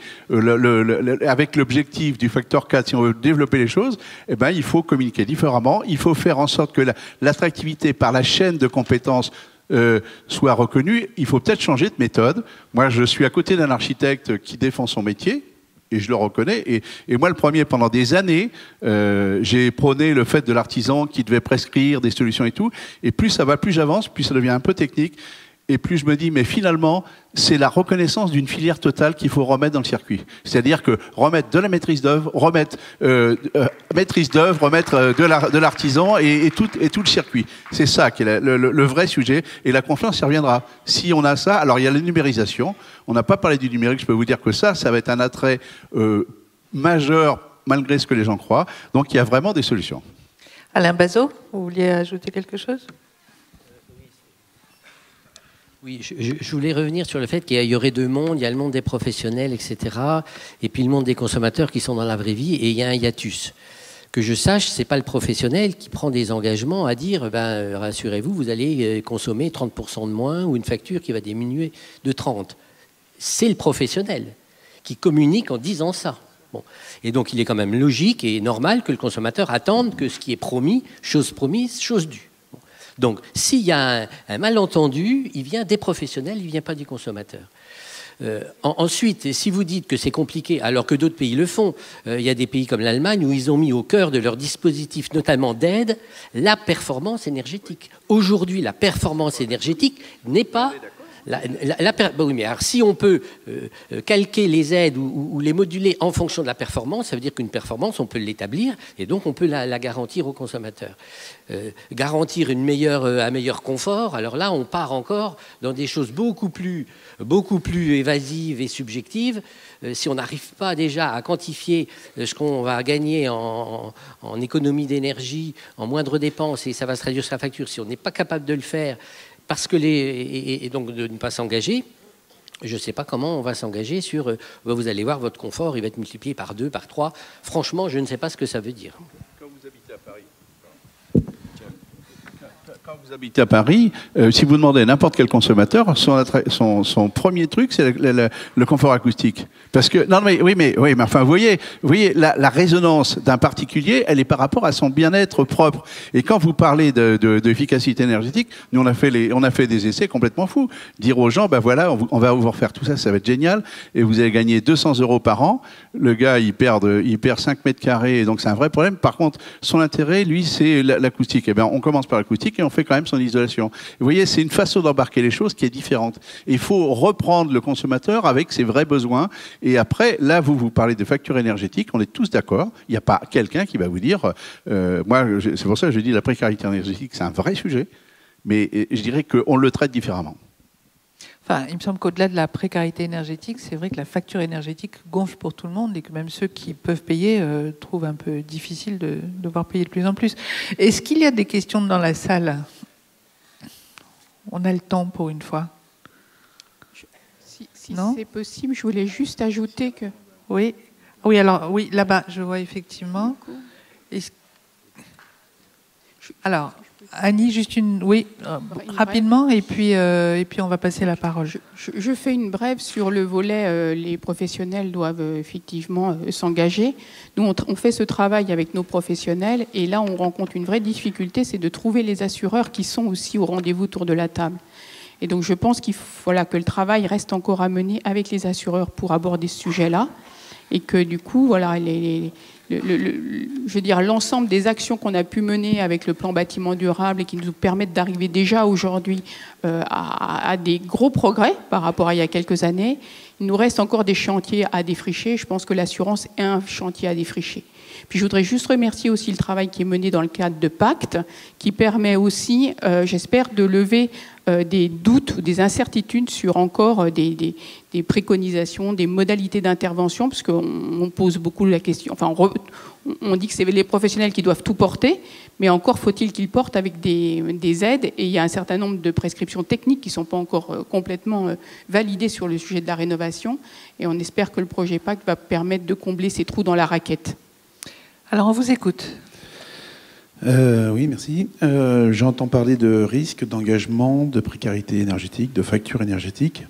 Speaker 2: avec l'objectif du facteur 4, si on veut développer les choses, eh ben, il faut communiquer différemment. Il faut faire en sorte que l'attractivité par la chaîne de compétences soit reconnue. Il faut peut-être changer de méthode. Moi, je suis à côté d'un architecte qui défend son métier. Et je le reconnais. Et moi, le premier, pendant des années, j'ai prôné le fait de l'artisan qui devait prescrire des solutions et tout. Et plus ça va, plus j'avance, plus ça devient un peu technique. et plus je me dis, mais finalement, c'est la reconnaissance d'une filière totale qu'il faut remettre dans le circuit. C'est-à-dire que remettre de la maîtrise d'œuvre, remettre de l'artisan et tout le circuit. C'est ça qui est le vrai sujet. Et la confiance y reviendra. Si on a ça, alors il y a la numérisation. On n'a pas parlé du numérique. Je peux vous dire que ça va être un attrait majeur malgré ce que les gens croient. Donc il y a vraiment des solutions.
Speaker 1: Alain Bazot, vous vouliez ajouter quelque chose ?
Speaker 6: Oui, je voulais revenir sur le fait qu'il y aurait deux mondes. Il y a le monde des professionnels, etc. Et puis le monde des consommateurs qui sont dans la vraie vie. Et il y a un hiatus. Que je sache, ce n'est pas le professionnel qui prend des engagements à dire rassurez-vous, vous allez consommer 30% de moins ou une facture qui va diminuer de 30%. C'est le professionnel qui communique en disant ça. Bon. Et donc il est quand même logique et normal que le consommateur attende que ce qui est promis, chose promise, chose due. Donc, s'il y a un malentendu, il vient des professionnels, il ne vient pas du consommateur. Ensuite, si vous dites que c'est compliqué, alors que d'autres pays le font, il y a des pays comme l'Allemagne où ils ont mis au cœur de leur dispositif, notamment d'aide, la performance énergétique. Aujourd'hui, la performance énergétique n'est pas... oui, mais alors, si on peut calquer les aides ou les moduler en fonction de la performance, ça veut dire qu'une performance, on peut l'établir et donc on peut la garantir aux consommateurs. Garantir un meilleur confort, alors là, on part encore dans des choses beaucoup plus évasives et subjectives. Si on n'arrive pas déjà à quantifier ce qu'on va gagner en économie d'énergie, en moindre dépenses, et ça va se réduire sur la facture, si on n'est pas capable de le faire, parce que et donc de ne pas s'engager, je ne sais pas comment on va s'engager sur vous allez voir, votre confort, il va être multiplié par 2, par 3. Franchement, je ne sais pas ce que ça veut dire.
Speaker 2: Quand vous habitez à Paris, si vous demandez à n'importe quel consommateur, son premier truc, c'est le confort acoustique. Parce que mais enfin, vous voyez la résonance d'un particulier, elle est par rapport à son bien-être propre. Et quand vous parlez d'efficacité énergétique, nous on a fait des essais complètement fous. Dire aux gens, voilà, on va vous refaire tout ça, ça va être génial, et vous allez gagner 200 € par an. Le gars, il perd 5 mètres carrés, et donc c'est un vrai problème. Par contre, son intérêt, lui, c'est l'acoustique. Eh bien, on commence par l'acoustique et on fait quand même son isolation. Vous voyez, c'est une façon d'embarquer les choses qui est différente. Et il faut reprendre le consommateur avec ses vrais besoins. Et après, là, vous parlez de facture énergétique, on est tous d'accord. Il n'y a pas quelqu'un qui va vous dire... c'est pour ça que je dis la précarité énergétique, c'est un vrai sujet, mais je dirais qu'on le traite différemment.
Speaker 1: Enfin, il me semble qu'au-delà de la précarité énergétique, c'est vrai que la facture énergétique gonfle pour tout le monde et que même ceux qui peuvent payer trouvent un peu difficile de devoir payer de plus en plus. Est-ce qu'il y a des questions dans la salle ? On a le temps pour une fois.
Speaker 4: Si c'est possible, je voulais juste ajouter que...
Speaker 1: Oui, alors, oui, là-bas, je vois effectivement. Alors, Annie, juste rapidement, et puis on va passer la parole.
Speaker 4: Je fais une brève sur le volet, les professionnels doivent effectivement s'engager. Nous, on fait ce travail avec nos professionnels, et là, on rencontre une vraie difficulté, c'est de trouver les assureurs qui sont aussi au rendez-vous autour de la table. Et donc, je pense qu'il faut que le travail reste encore à mener avec les assureurs pour aborder ce sujet-là, et que du coup, je veux dire, l'ensemble des actions qu'on a pu mener avec le plan bâtiment durable et qui nous permettent d'arriver déjà aujourd'hui à des gros progrès par rapport à il y a quelques années. Il nous reste encore des chantiers à défricher. Je pense que l'assurance est un chantier à défricher. Puis je voudrais juste remercier aussi le travail qui est mené dans le cadre de Pacte, qui permet aussi, j'espère, de lever des doutes ou des incertitudes sur encore des préconisations, des modalités d'intervention, parce qu'on pose beaucoup la question. Enfin, on dit que c'est les professionnels qui doivent tout porter, mais encore faut-il qu'ils portent avec des aides. Et il y a un certain nombre de prescriptions techniques qui ne sont pas encore complètement validées sur le sujet de la rénovation. Et on espère que le projet Pacte va permettre de combler ces trous dans la raquette.
Speaker 1: Alors, on vous écoute.
Speaker 7: Oui, merci. J'entends parler de risques, d'engagement, de précarité énergétique, de facture énergétique.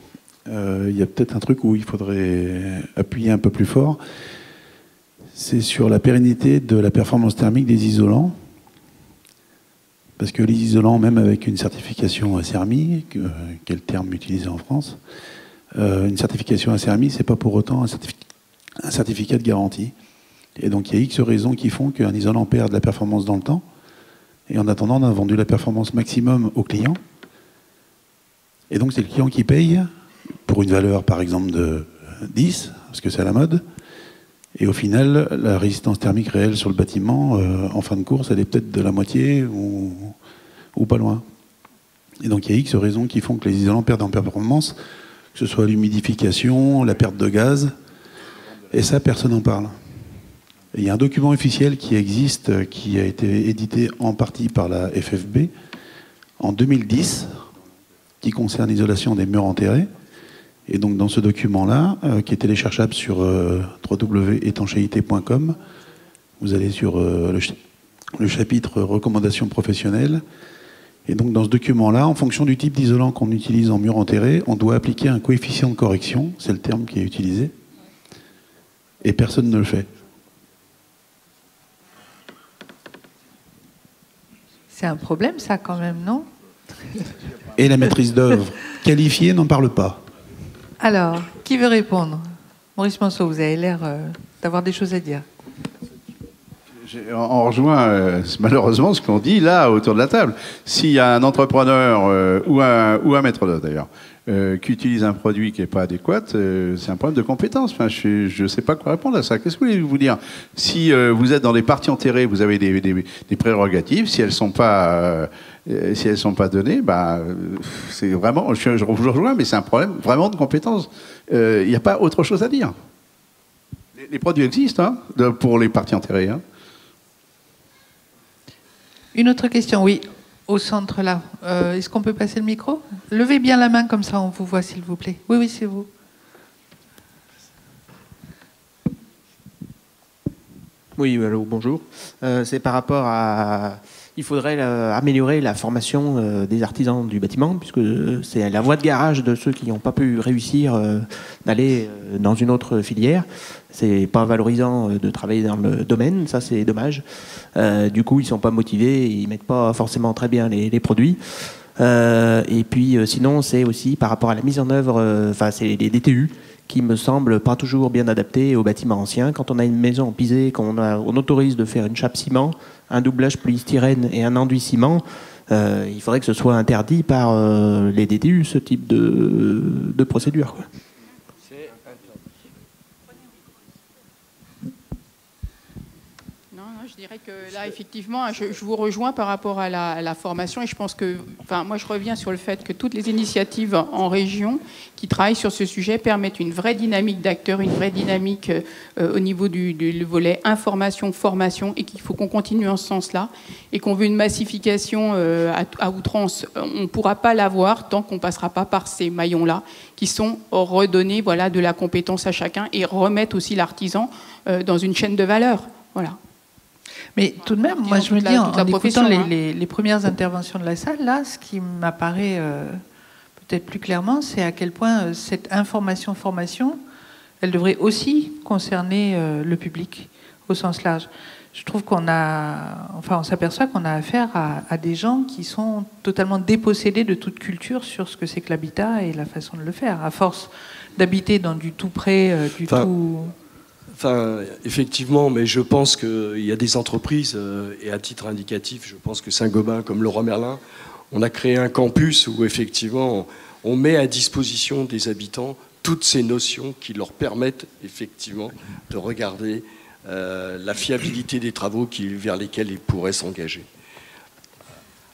Speaker 7: Il y a peut-être un truc où il faudrait appuyer un peu plus fort. C'est sur la pérennité de la performance thermique des isolants. Parce que les isolants, même avec une certification ACERMI, qui est le terme utilisé en France, une certification ACERMI, c'est pas pour autant un certificat de garantie. Et donc il y a X raisons qui font qu'un isolant perd de la performance dans le temps. Et en attendant, on a vendu la performance maximum au client. Et donc c'est le client qui paye pour une valeur par exemple de 10, parce que c'est à la mode. Et au final, la résistance thermique réelle sur le bâtiment, en fin de course, elle est peut-être de la moitié ou pas loin. Et donc il y a X raisons qui font que les isolants perdent en performance, que ce soit l'humidification, la perte de gaz, et ça, personne n'en parle. Et il y a un document officiel qui existe, qui a été édité en partie par la FFB en 2010, qui concerne l'isolation des murs enterrés. Et donc dans ce document-là, qui est téléchargeable sur www.étanchéité.com, vous allez sur le chapitre recommandations professionnelles. Et donc dans ce document-là, en fonction du type d'isolant qu'on utilise en mur enterré, on doit appliquer un coefficient de correction, c'est le terme qui est utilisé, et personne ne le fait.
Speaker 1: C'est un problème ça quand même, non?
Speaker 7: Et la maîtrise d'œuvre qualifiée n'en parle pas.
Speaker 1: Alors, qui veut répondre? Maurice Manceau, vous avez l'air d'avoir des choses à dire.
Speaker 2: On rejoint malheureusement ce qu'on dit là autour de la table. S'il y a un entrepreneur ou un maître d'œuvre d'ailleurs qui utilise un produit qui n'est pas adéquat, c'est un problème de compétence. Enfin, je ne sais pas quoi répondre à ça. Qu'est-ce que vous dire? Si vous êtes dans des parties enterrées, vous avez des prérogatives. Si elles sont pas données, bah, c'est vraiment. Je vous rejoins, mais c'est un problème vraiment de compétence. Il n'y a pas autre chose à dire. Les produits existent pour les parties enterrées.
Speaker 1: Une autre question, oui, au centre là. Est-ce qu'on peut passer le micro? Levez bien la main comme ça, on vous voit s'il vous plaît. Oui, oui, c'est vous.
Speaker 8: Oui, allô, bonjour. C'est par rapport à... Il faudrait améliorer la formation des artisans du bâtiment, puisque c'est la voie de garage de ceux qui n'ont pas pu réussir d'aller dans une autre filière. C'est pas valorisant de travailler dans le domaine, ça c'est dommage. Du coup, ils sont pas motivés, ils mettent pas forcément très bien les produits. Et puis sinon, c'est aussi par rapport à la mise en œuvre, c'est les DTU qui me semblent pas toujours bien adaptés aux bâtiments anciens. Quand on a une maison en pisé, qu'on on autorise de faire une chape ciment, un doublage polystyrène et un enduit ciment, il faudrait que ce soit interdit par les DTU, ce type de procédure, quoi.
Speaker 4: Je dirais que là, effectivement, je vous rejoins par rapport à la formation et je pense que, moi, je reviens sur le fait que toutes les initiatives en région qui travaillent sur ce sujet permettent une vraie dynamique d'acteurs, une vraie dynamique au niveau du volet information, formation et qu'il faut qu'on continue en ce sens-là et qu'on veut une massification à outrance. On ne pourra pas l'avoir tant qu'on ne passera pas par ces maillons-là qui sont redonnés, voilà, de la compétence à chacun et remettre aussi l'artisan dans une chaîne de valeur. Voilà.
Speaker 1: Mais tout de même, moi je me dis, en écoutant les premières interventions de la salle, là, ce qui m'apparaît peut-être plus clairement, c'est à quel point cette information-formation, elle devrait aussi concerner le public au sens large. Je trouve on s'aperçoit qu'on a affaire à des gens qui sont totalement dépossédés de toute culture sur ce que c'est que l'habitat et la façon de le faire, à force d'habiter dans du tout près, tout...
Speaker 5: Enfin, effectivement, mais je pense qu'il y a des entreprises, et à titre indicatif, je pense que Saint-Gobain, comme Leroy Merlin, on a créé un campus où effectivement on met à disposition des habitants toutes ces notions qui leur permettent effectivement de regarder la fiabilité des travaux vers lesquels ils pourraient s'engager.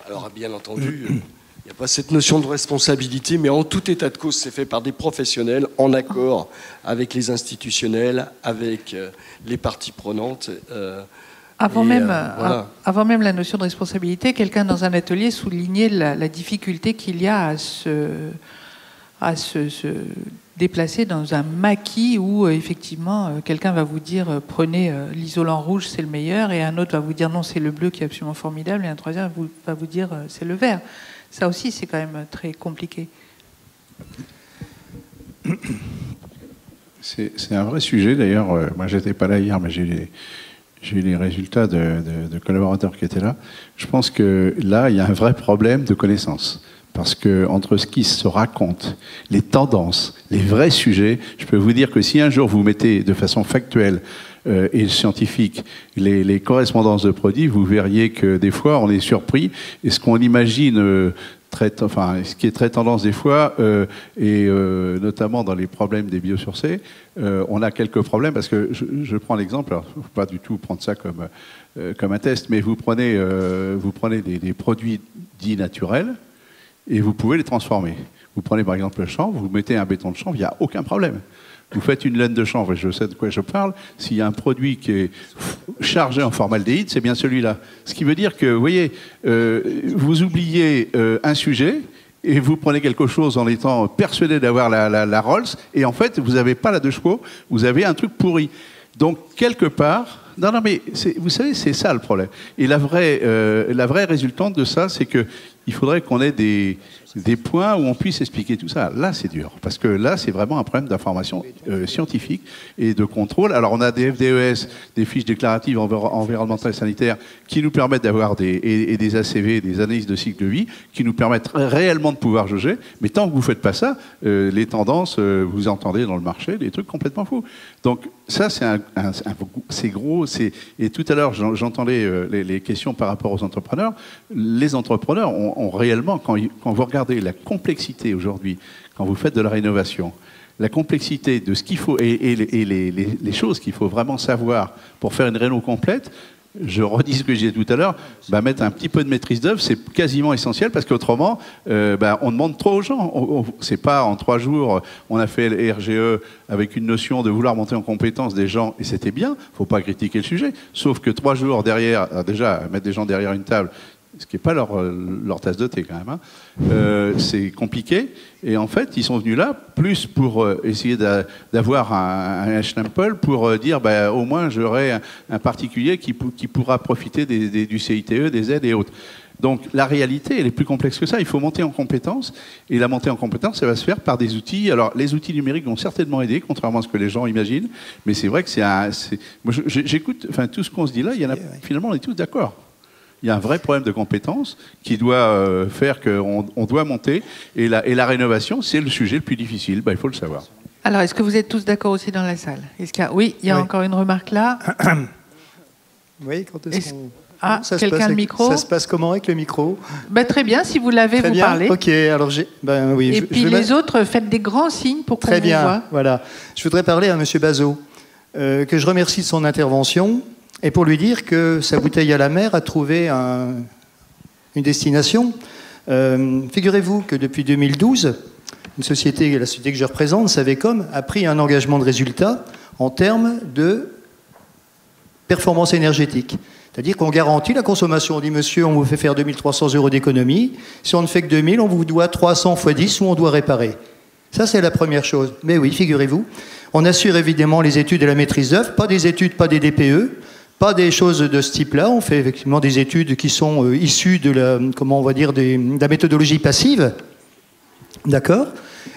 Speaker 5: Alors, bien entendu... Il n'y a pas cette notion de responsabilité, mais en tout état de cause, c'est fait par des professionnels en accord avec les institutionnels, avec les parties prenantes.
Speaker 1: Avant même la notion de responsabilité, quelqu'un dans un atelier soulignait la difficulté qu'il y a à se déplacer dans un maquis où effectivement quelqu'un va vous dire prenez l'isolant rouge, c'est le meilleur, et un autre va vous dire non, c'est le bleu qui est absolument formidable, et un troisième va vous dire c'est le vert. Ça aussi, c'est quand même très compliqué.
Speaker 2: C'est un vrai sujet, d'ailleurs. Moi, j'étais pas là hier, mais j'ai eu les résultats de collaborateurs qui étaient là. Je pense que là, il y a un vrai problème de connaissance. Parce que entre ce qui se raconte, les tendances, les vrais sujets, je peux vous dire que si un jour vous mettez de façon factuelle et scientifique les correspondances de produits, vous verriez que des fois on est surpris et ce qu'on imagine ce qui est très tendance des fois, et notamment dans les problèmes des biosourcés, on a quelques problèmes parce que je prends l'exemple, alors il ne faut pas du tout prendre ça comme un test, mais vous prenez des produits dits naturels et vous pouvez les transformer. Vous prenez par exemple le chanvre, vous mettez un béton de chanvre, il n'y a aucun problème. Vous faites une laine de chanvre, et je sais de quoi je parle, s'il y a un produit qui est chargé en formaldéhyde, c'est bien celui-là. Ce qui veut dire que, vous voyez, vous oubliez un sujet, et vous prenez quelque chose en étant persuadé d'avoir la Rolls, et en fait, vous n'avez pas la 2 chevaux, vous avez un truc pourri. Donc, quelque part... Non, mais vous savez, c'est ça le problème. Et la vraie résultante de ça, c'est qu'il faudrait qu'on ait des points où on puisse expliquer tout ça. Là, c'est dur, parce que là, c'est vraiment un problème d'information scientifique et de contrôle. Alors, on a des FDES, des fiches déclaratives environnementales et sanitaires, qui nous permettent d'avoir des ACV, des analyses de cycle de vie, qui nous permettent réellement de pouvoir jauger. Mais tant que vous ne faites pas ça, les tendances, vous entendez dans le marché des trucs complètement fous. Donc, ça, c'est gros. Et tout à l'heure, j'entendais les questions par rapport aux entrepreneurs. Les entrepreneurs ont réellement, quand vous regardez la complexité aujourd'hui, quand vous faites de la rénovation, la complexité de ce qu'il faut et les choses qu'il faut vraiment savoir pour faire une réno complète, je redis ce que j'ai dit tout à l'heure, mettre un petit peu de maîtrise d'œuvre, c'est quasiment essentiel parce qu'autrement, on demande trop aux gens. C'est pas en 3 jours, on a fait le RGE avec une notion de vouloir monter en compétence des gens, et c'était bien, faut pas critiquer le sujet, sauf que 3 jours derrière, déjà, mettre des gens derrière une table, ce qui n'est pas leur tasse de thé quand même, hein. C'est compliqué. Et en fait, ils sont venus là plus pour essayer d'avoir un schnempel pour dire au moins j'aurai un particulier qui pourra profiter du CITE, des aides et autres. Donc la réalité, elle est plus complexe que ça. Il faut monter en compétence. Et la montée en compétence, ça va se faire par des outils. Alors les outils numériques vont certainement aider, contrairement à ce que les gens imaginent. Mais c'est vrai que moi, j'écoute tout ce qu'on se dit là, finalement on est tous d'accord. Il y a un vrai problème de compétences qui doit faire qu'on doit monter. Et la rénovation, c'est le sujet le plus difficile. Il faut le savoir.
Speaker 1: Alors, est-ce que vous êtes tous d'accord aussi dans la salle? Oui, il y a encore une remarque là.
Speaker 9: Oui, quand est-ce qu'on...
Speaker 1: quelqu'un le micro?
Speaker 9: Ça se passe comment avec le micro?
Speaker 1: Très bien, si vous l'avez, vous parlez.
Speaker 9: Ok, alors oui.
Speaker 1: Et puis les autres, faites des grands signes pour qu'on vous voit. Très bien,
Speaker 9: voilà. Je voudrais parler à M. Bazot, que je remercie de son intervention. Et pour lui dire que sa bouteille à la mer a trouvé une destination. Figurez-vous que depuis 2012, la société que je représente, Savecom, a pris un engagement de résultat en termes de performance énergétique. C'est-à-dire qu'on garantit la consommation. On dit, monsieur, on vous fait faire 2300 € d'économie. Si on ne fait que 2000, on vous doit 300 x 10 ou on doit réparer. Ça, c'est la première chose. Mais oui, figurez-vous, on assure évidemment les études et la maîtrise d'œuvre, pas des études, pas des DPE. Pas des choses de ce type-là. On fait effectivement des études qui sont issues de la méthodologie passive. D'accord?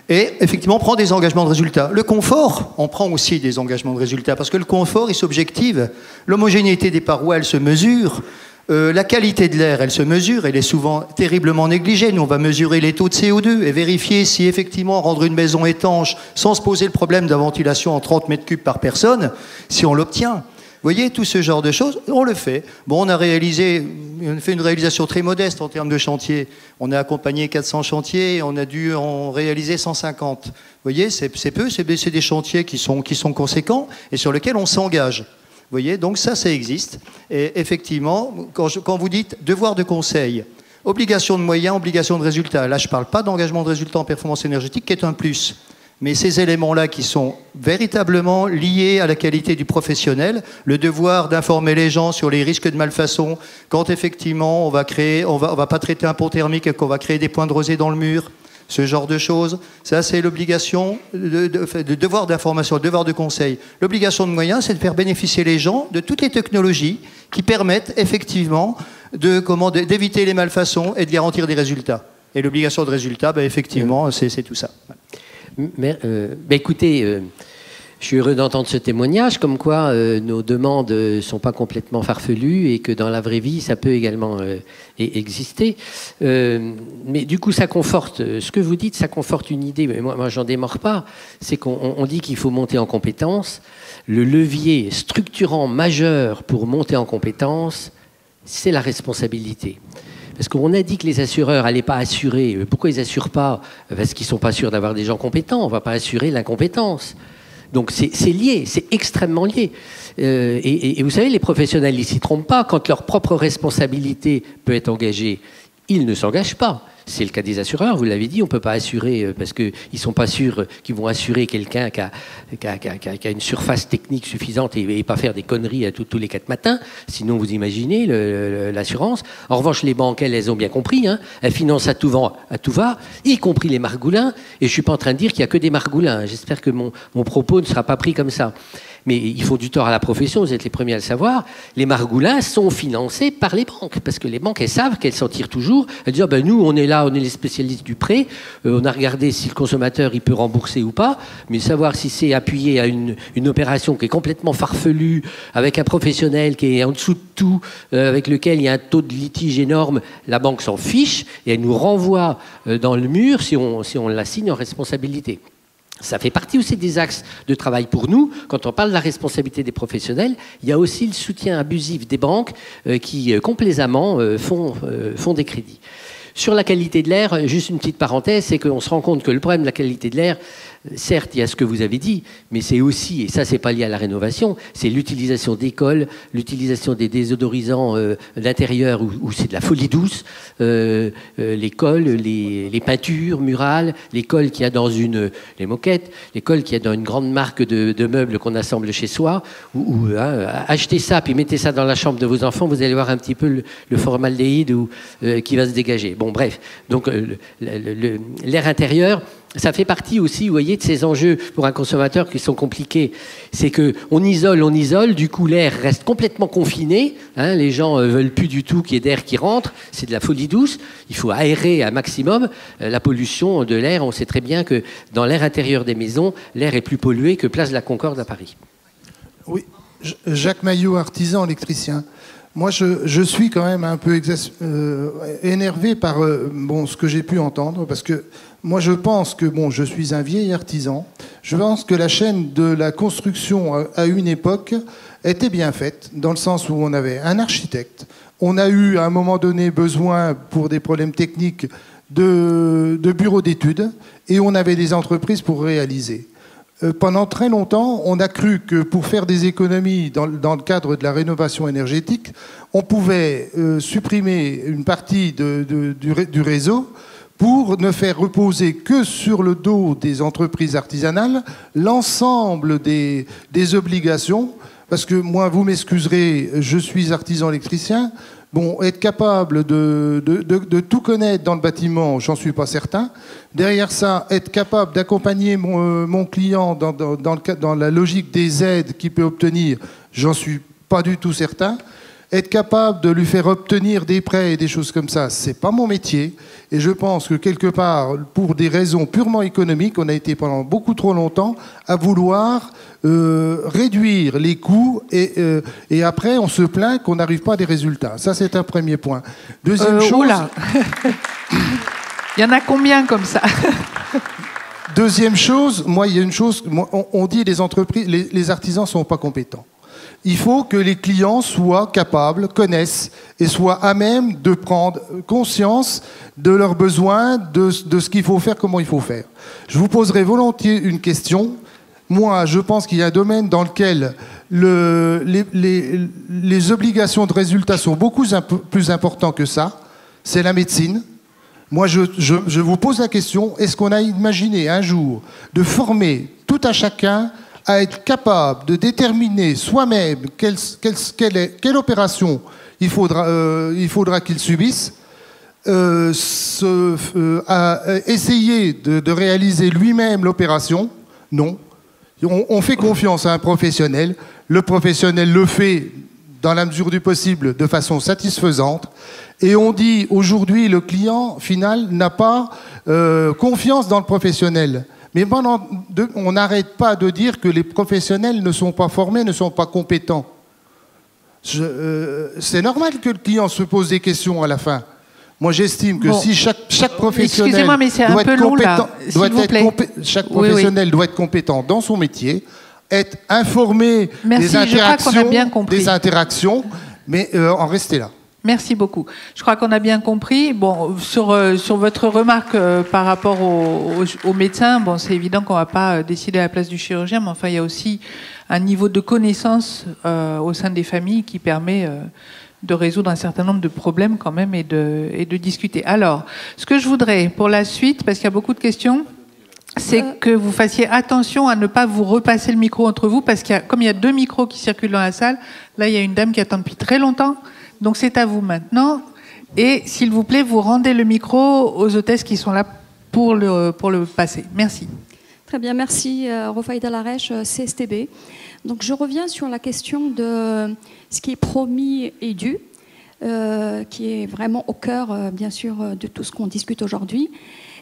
Speaker 9: Et effectivement, on prend des engagements de résultats. Le confort, on prend aussi des engagements de résultats parce que le confort, il s'objective. L'homogénéité des parois, elle se mesure. La qualité de l'air, elle se mesure. Elle est souvent terriblement négligée. Nous, on va mesurer les taux de CO2 et vérifier si effectivement rendre une maison étanche sans se poser le problème de la ventilation en 30 mètres cubes par personne, si on l'obtient. Vous voyez, tout ce genre de choses, on le fait. Bon, on a fait une réalisation très modeste en termes de chantier. On a accompagné 400 chantiers, on a dû en réaliser 150. Vous voyez, c'est peu, c'est des chantiers qui sont conséquents et sur lesquels on s'engage. Vous voyez, donc ça existe. Et effectivement, quand vous dites devoir de conseil, obligation de moyens, obligation de résultats, là je ne parle pas d'engagement de résultats en performance énergétique qui est un plus. Mais ces éléments-là qui sont véritablement liés à la qualité du professionnel, le devoir d'informer les gens sur les risques de malfaçon, quand effectivement on va pas traiter un pont thermique et qu'on va créer des points de rosée dans le mur, ce genre de choses, ça c'est l'obligation de devoir d'information, le devoir de conseil. L'obligation de moyens, c'est de faire bénéficier les gens de toutes les technologies qui permettent effectivement d'éviter les malfaçons et de garantir des résultats. Et l'obligation de résultat, effectivement, c'est tout ça.
Speaker 6: Écoutez, je suis heureux d'entendre ce témoignage, comme quoi nos demandes ne sont pas complètement farfelues et que dans la vraie vie, ça peut également exister. Mais du coup, ça conforte, ce que vous dites, ça conforte une idée, mais moi j'en démords pas, c'est qu'on dit qu'il faut monter en compétences. Le levier structurant majeur pour monter en compétences, c'est la responsabilité. Parce qu'on a dit que les assureurs n'allaient pas assurer. Pourquoi ils n'assurent pas? Parce qu'ils ne sont pas sûrs d'avoir des gens compétents. On ne va pas assurer l'incompétence. Donc c'est lié, c'est extrêmement lié. Et vous savez, les professionnels, ils ne s'y trompent pas. Quand leur propre responsabilité peut être engagée, ils ne s'engagent pas. C'est le cas des assureurs, vous l'avez dit, on ne peut pas assurer parce qu'ils ne sont pas sûrs qu'ils vont assurer quelqu'un qui a une surface technique suffisante et pas faire des conneries tous les 4 matins. Sinon, vous imaginez l'assurance. En revanche, les banques, elles ont bien compris. Hein, elles financent à tout va, y compris les margoulins. Et je ne suis pas en train de dire qu'il n'y a que des margoulins. J'espère que mon propos ne sera pas pris comme ça. Mais il faut du tort à la profession, vous êtes les premiers à le savoir. Les margoulins sont financés par les banques, parce que les banques, elles savent qu'elles s'en tirent toujours. Elles disent, nous, on est là, on est les spécialistes du prêt, on a regardé si le consommateur il peut rembourser ou pas, mais savoir si c'est appuyé à une opération qui est complètement farfelue, avec un professionnel qui est en dessous de tout, avec lequel il y a un taux de litige énorme, la banque s'en fiche et elle nous renvoie dans le mur si on la signe en responsabilité. Ça fait partie aussi des axes de travail pour nous. Quand on parle de la responsabilité des professionnels, il y a aussi le soutien abusif des banques qui, complaisamment, font des crédits. Sur la qualité de l'air, juste une petite parenthèse, c'est qu'on se rend compte que le problème de la qualité de l'air, certes, il y a ce que vous avez dit, mais c'est aussi, et ça, c'est pas lié à la rénovation, c'est l'utilisation des cols, l'utilisation des désodorisants d'intérieur où c'est de la folie douce, les cols, les peintures murales, les cols qu'il y a dans les moquettes, les cols qu'il y a dans une grande marque de meubles qu'on assemble chez soi, achetez ça, puis mettez ça dans la chambre de vos enfants, vous allez voir un petit peu le formaldéhyde qui va se dégager. Bon, bref, donc l'air intérieur, ça fait partie aussi, vous voyez, de ces enjeux pour un consommateur qui sont compliqués. C'est qu'on isole, du coup l'air reste complètement confiné, hein, les gens veulent plus du tout qu'il y ait d'air qui rentre, c'est de la folie douce, il faut aérer un maximum. La pollution de l'air, on sait très bien que dans l'air intérieur des maisons, l'air est plus pollué que Place de la Concorde à Paris.
Speaker 10: Oui, Jacques Maillot, artisan électricien. Moi, je suis quand même un peu énervé par ce que j'ai pu entendre, parce que moi, je pense que, je suis un vieil artisan, je pense que la chaîne de la construction à une époque était bien faite, dans le sens où on avait un architecte, on a eu à un moment donné besoin, pour des problèmes techniques, de bureaux d'études, et on avait des entreprises pour réaliser. Pendant très longtemps, on a cru que pour faire des économies dans le cadre de la rénovation énergétique, on pouvait supprimer une partie du réseau pour ne faire reposer que sur le dos des entreprises artisanales l'ensemble des obligations. Parce que moi, vous m'excuserez, je suis artisan électricien. Être capable de tout connaître dans le bâtiment, j'en suis pas certain. Derrière ça, être capable d'accompagner mon client dans la logique des aides qu'il peut obtenir, j'en suis pas du tout certain. Être capable de lui faire obtenir des prêts et des choses comme ça, c'est pas mon métier. Et je pense que quelque part, pour des raisons purement économiques, on a été pendant beaucoup trop longtemps à vouloir réduire les coûts et après on se plaint qu'on n'arrive pas à des résultats. Ça, c'est un premier point. Deuxième chose...
Speaker 1: Il y en a combien comme ça?
Speaker 10: Deuxième chose, il y a une chose, on dit les entreprises, les artisans ne sont pas compétents. Il faut que les clients soient capables, connaissent et soient à même de prendre conscience de leurs besoins, de ce qu'il faut faire, comment il faut faire. Je vous poserai volontiers une question. Moi, je pense qu'il y a un domaine dans lequel les obligations de résultats sont beaucoup plus importantes que ça. C'est la médecine. Moi, je vous pose la question, est-ce qu'on a imaginé un jour de former tout à chacun à être capable de déterminer soi-même quelle opération il faudra qu'il subisse, essayer de réaliser lui-même l'opération? Non. On fait confiance à un professionnel. Le professionnel le fait, dans la mesure du possible, de façon satisfaisante. Et on dit, aujourd'hui, le client final n'a pas confiance dans le professionnel. Mais on n'arrête pas de dire que les professionnels ne sont pas formés, ne sont pas compétents. C'est normal que le client se pose des questions à la fin. Moi, j'estime que si chaque professionnel doit être compétent dans son métier, être informé des interactions, mais en rester là.
Speaker 1: Merci beaucoup. Je crois qu'on a bien compris. Bon, sur votre remarque par rapport aux médecins, bon, c'est évident qu'on ne va pas décider à la place du chirurgien, mais enfin, il y a aussi un niveau de connaissance au sein des familles qui permet de résoudre un certain nombre de problèmes quand même et de discuter. Alors, ce que je voudrais pour la suite, parce qu'il y a beaucoup de questions, c'est que vous fassiez attention à ne pas vous repasser le micro entre vous, parce comme il y a 2 micros qui circulent dans la salle, là, il y a une dame qui attend depuis très longtemps. Donc c'est à vous maintenant. Et s'il vous plaît, vous rendez le micro aux hôtesses qui sont là pour le passer. Merci.
Speaker 11: Très bien, merci. Rofaïda Larèche, CSTB. Donc je reviens sur la question de ce qui est promis et dû, qui est vraiment au cœur, bien sûr, de tout ce qu'on discute aujourd'hui,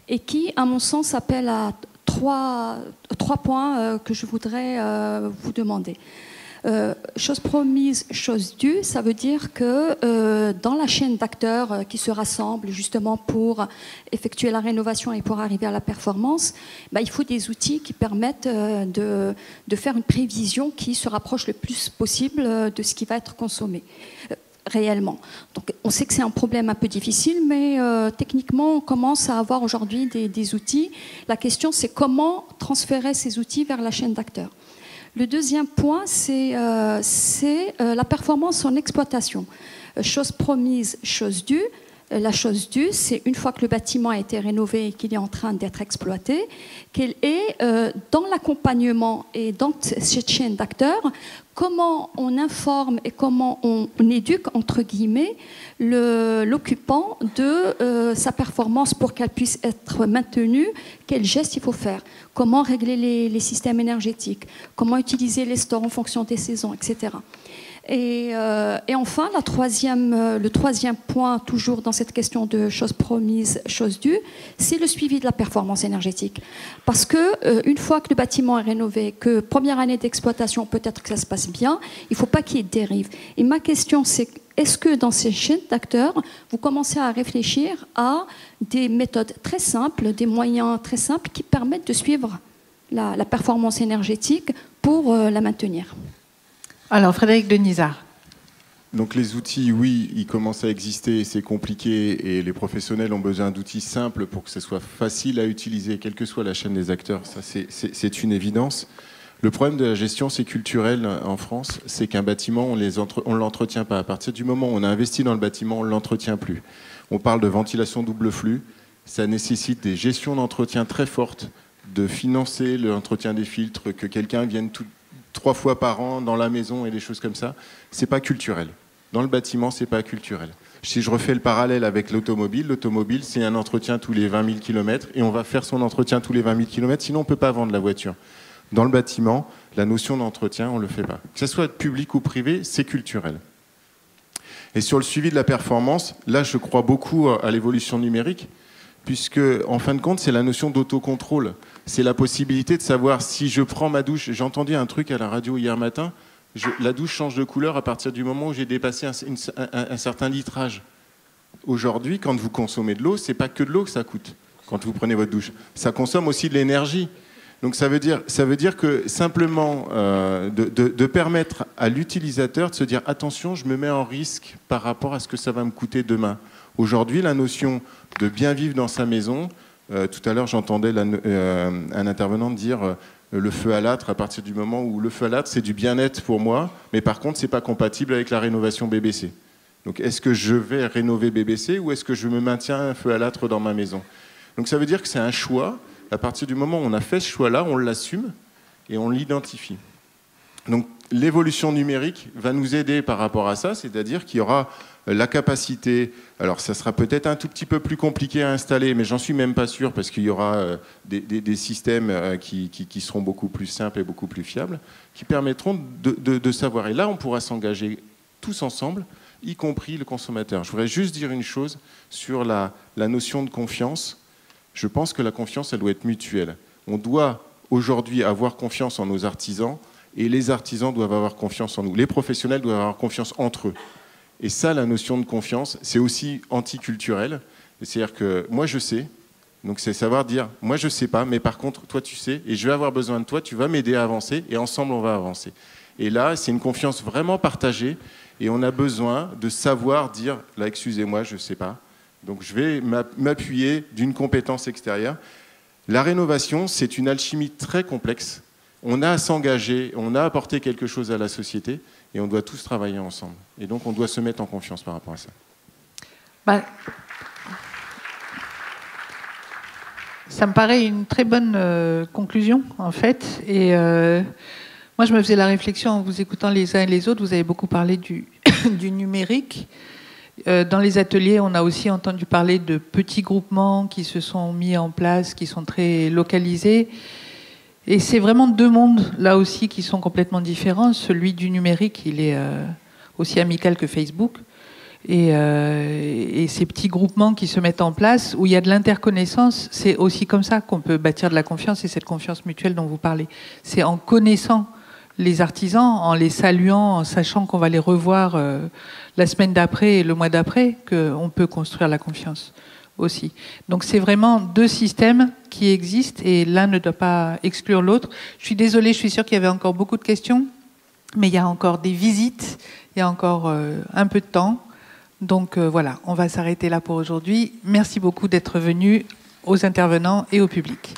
Speaker 11: et qui, à mon sens, appelle à trois points que je voudrais vous demander. Chose promise, chose due, ça veut dire que dans la chaîne d'acteurs qui se rassemblent justement pour effectuer la rénovation et pour arriver à la performance, il faut des outils qui permettent de faire une prévision qui se rapproche le plus possible de ce qui va être consommé réellement. Donc, on sait que c'est un problème un peu difficile, mais techniquement, on commence à avoir aujourd'hui des outils. La question, c'est comment transférer ces outils vers la chaîne d'acteurs. Le deuxième point, c'est la performance en exploitation. Chose promise, chose due. La chose due, c'est une fois que le bâtiment a été rénové et qu'il est en train d'être exploité, qu'elle est dans l'accompagnement et dans cette chaîne d'acteurs, comment on informe et comment on éduque, entre guillemets, l'occupant de sa performance pour qu'elle puisse être maintenue, quels gestes il faut faire, comment régler les systèmes énergétiques, comment utiliser les stores en fonction des saisons, etc. Et enfin, le troisième point, toujours dans cette question de choses promises, choses dues, c'est le suivi de la performance énergétique. Parce que une fois que le bâtiment est rénové, que première année d'exploitation, peut-être que ça se passe bien, il ne faut pas qu'il y ait de dérive. Et ma question, c'est est-ce que dans ces chaînes d'acteurs, vous commencez à réfléchir à des méthodes très simples, des moyens très simples qui permettent de suivre la performance énergétique pour la maintenir?
Speaker 1: Alors, Frédéric Denisard.
Speaker 3: Donc les outils, oui, ils commencent à exister, c'est compliqué et les professionnels ont besoin d'outils simples pour que ce soit facile à utiliser, quelle que soit la chaîne des acteurs. Ça, c'est une évidence. Le problème de la gestion, c'est culturel en France, c'est qu'un bâtiment, on ne l'entretient pas. À partir du moment où on a investi dans le bâtiment, on ne l'entretient plus. On parle de ventilation double flux, ça nécessite des gestions d'entretien très fortes, de financer l'entretien des filtres, que quelqu'un vienne 3 fois par an dans la maison et des choses comme ça. C'est pas culturel. Dans le bâtiment, c'est pas culturel. Si je refais le parallèle avec l'automobile, c'est un entretien tous les 20 000 km et on va faire son entretien tous les 20 000 km, sinon on ne peut pas vendre la voiture. Dans le bâtiment, la notion d'entretien, on ne le fait pas. Que ce soit public ou privé, c'est culturel. Et sur le suivi de la performance, là, je crois beaucoup à l'évolution numérique, puisque, en fin de compte, c'est la notion d'autocontrôle. C'est la possibilité de savoir si je prends ma douche. J'ai entendu un truc à la radio hier matin, la douche change de couleur à partir du moment où j'ai dépassé un certain litrage. Aujourd'hui, quand vous consommez de l'eau, c'est pas que de l'eau que ça coûte, quand vous prenez votre douche. Ça consomme aussi de l'énergie. Donc ça veut dire que simplement de permettre à l'utilisateur de se dire « Attention, je me mets en risque par rapport à ce que ça va me coûter demain ». Aujourd'hui, la notion de bien vivre dans sa maison, tout à l'heure j'entendais un intervenant dire le feu à l'âtre, à partir du moment où le feu à l'âtre c'est du bien-être pour moi, mais par contre c'est pas compatible avec la rénovation BBC. Donc est-ce que je vais rénover BBC ou est-ce que je me maintiens un feu à l'âtre dans ma maison? Donc ça veut dire que c'est un choix. À partir du moment où on a fait ce choix-là, on l'assume et on l'identifie. Donc l'évolution numérique va nous aider par rapport à ça, c'est-à-dire qu'il y aura la capacité, alors ça sera peut-être un tout petit peu plus compliqué à installer, mais j'en suis même pas sûr parce qu'il y aura des systèmes qui seront beaucoup plus simples et beaucoup plus fiables, qui permettront de savoir. Et là, on pourra s'engager tous ensemble, y compris le consommateur. Je voudrais juste dire une chose sur la notion de confiance. Je pense que la confiance, elle doit être mutuelle. On doit aujourd'hui avoir confiance en nos artisans et les artisans doivent avoir confiance en nous. Les professionnels doivent avoir confiance entre eux. Et ça, la notion de confiance, c'est aussi anticulturel. C'est-à-dire que moi, je sais. Donc, c'est savoir dire, moi, je ne sais pas, mais par contre, toi, tu sais, et je vais avoir besoin de toi, tu vas m'aider à avancer, et ensemble, on va avancer. Et là, c'est une confiance vraiment partagée. Et on a besoin de savoir dire, là, excusez-moi, je ne sais pas. Donc je vais m'appuyer d'une compétence extérieure. La rénovation, c'est une alchimie très complexe. On a à s'engager, on a à apporter quelque chose à la société et on doit tous travailler ensemble. Et donc on doit se mettre en confiance par rapport à ça.
Speaker 1: Ça me paraît une très bonne conclusion, en fait. Et moi, je me faisais la réflexion en vous écoutant les uns et les autres. Vous avez beaucoup parlé du numérique. Dans les ateliers, on a aussi entendu parler de petits groupements qui se sont mis en place, qui sont très localisés. Et c'est vraiment deux mondes, là aussi, qui sont complètement différents. Celui du numérique, il est aussi amical que Facebook. Et ces petits groupements qui se mettent en place, où il y a de l'interconnaissance, c'est aussi comme ça qu'on peut bâtir de la confiance, et cette confiance mutuelle dont vous parlez. C'est en connaissant les artisans, en les saluant, en sachant qu'on va les revoir la semaine d'après et le mois d'après, qu'on peut construire la confiance aussi. Donc c'est vraiment deux systèmes qui existent, et l'un ne doit pas exclure l'autre. Je suis désolée, je suis sûre qu'il y avait encore beaucoup de questions, mais il y a encore des visites, il y a encore un peu de temps. Donc voilà, on va s'arrêter là pour aujourd'hui. Merci beaucoup d'être venus, aux intervenants et au public.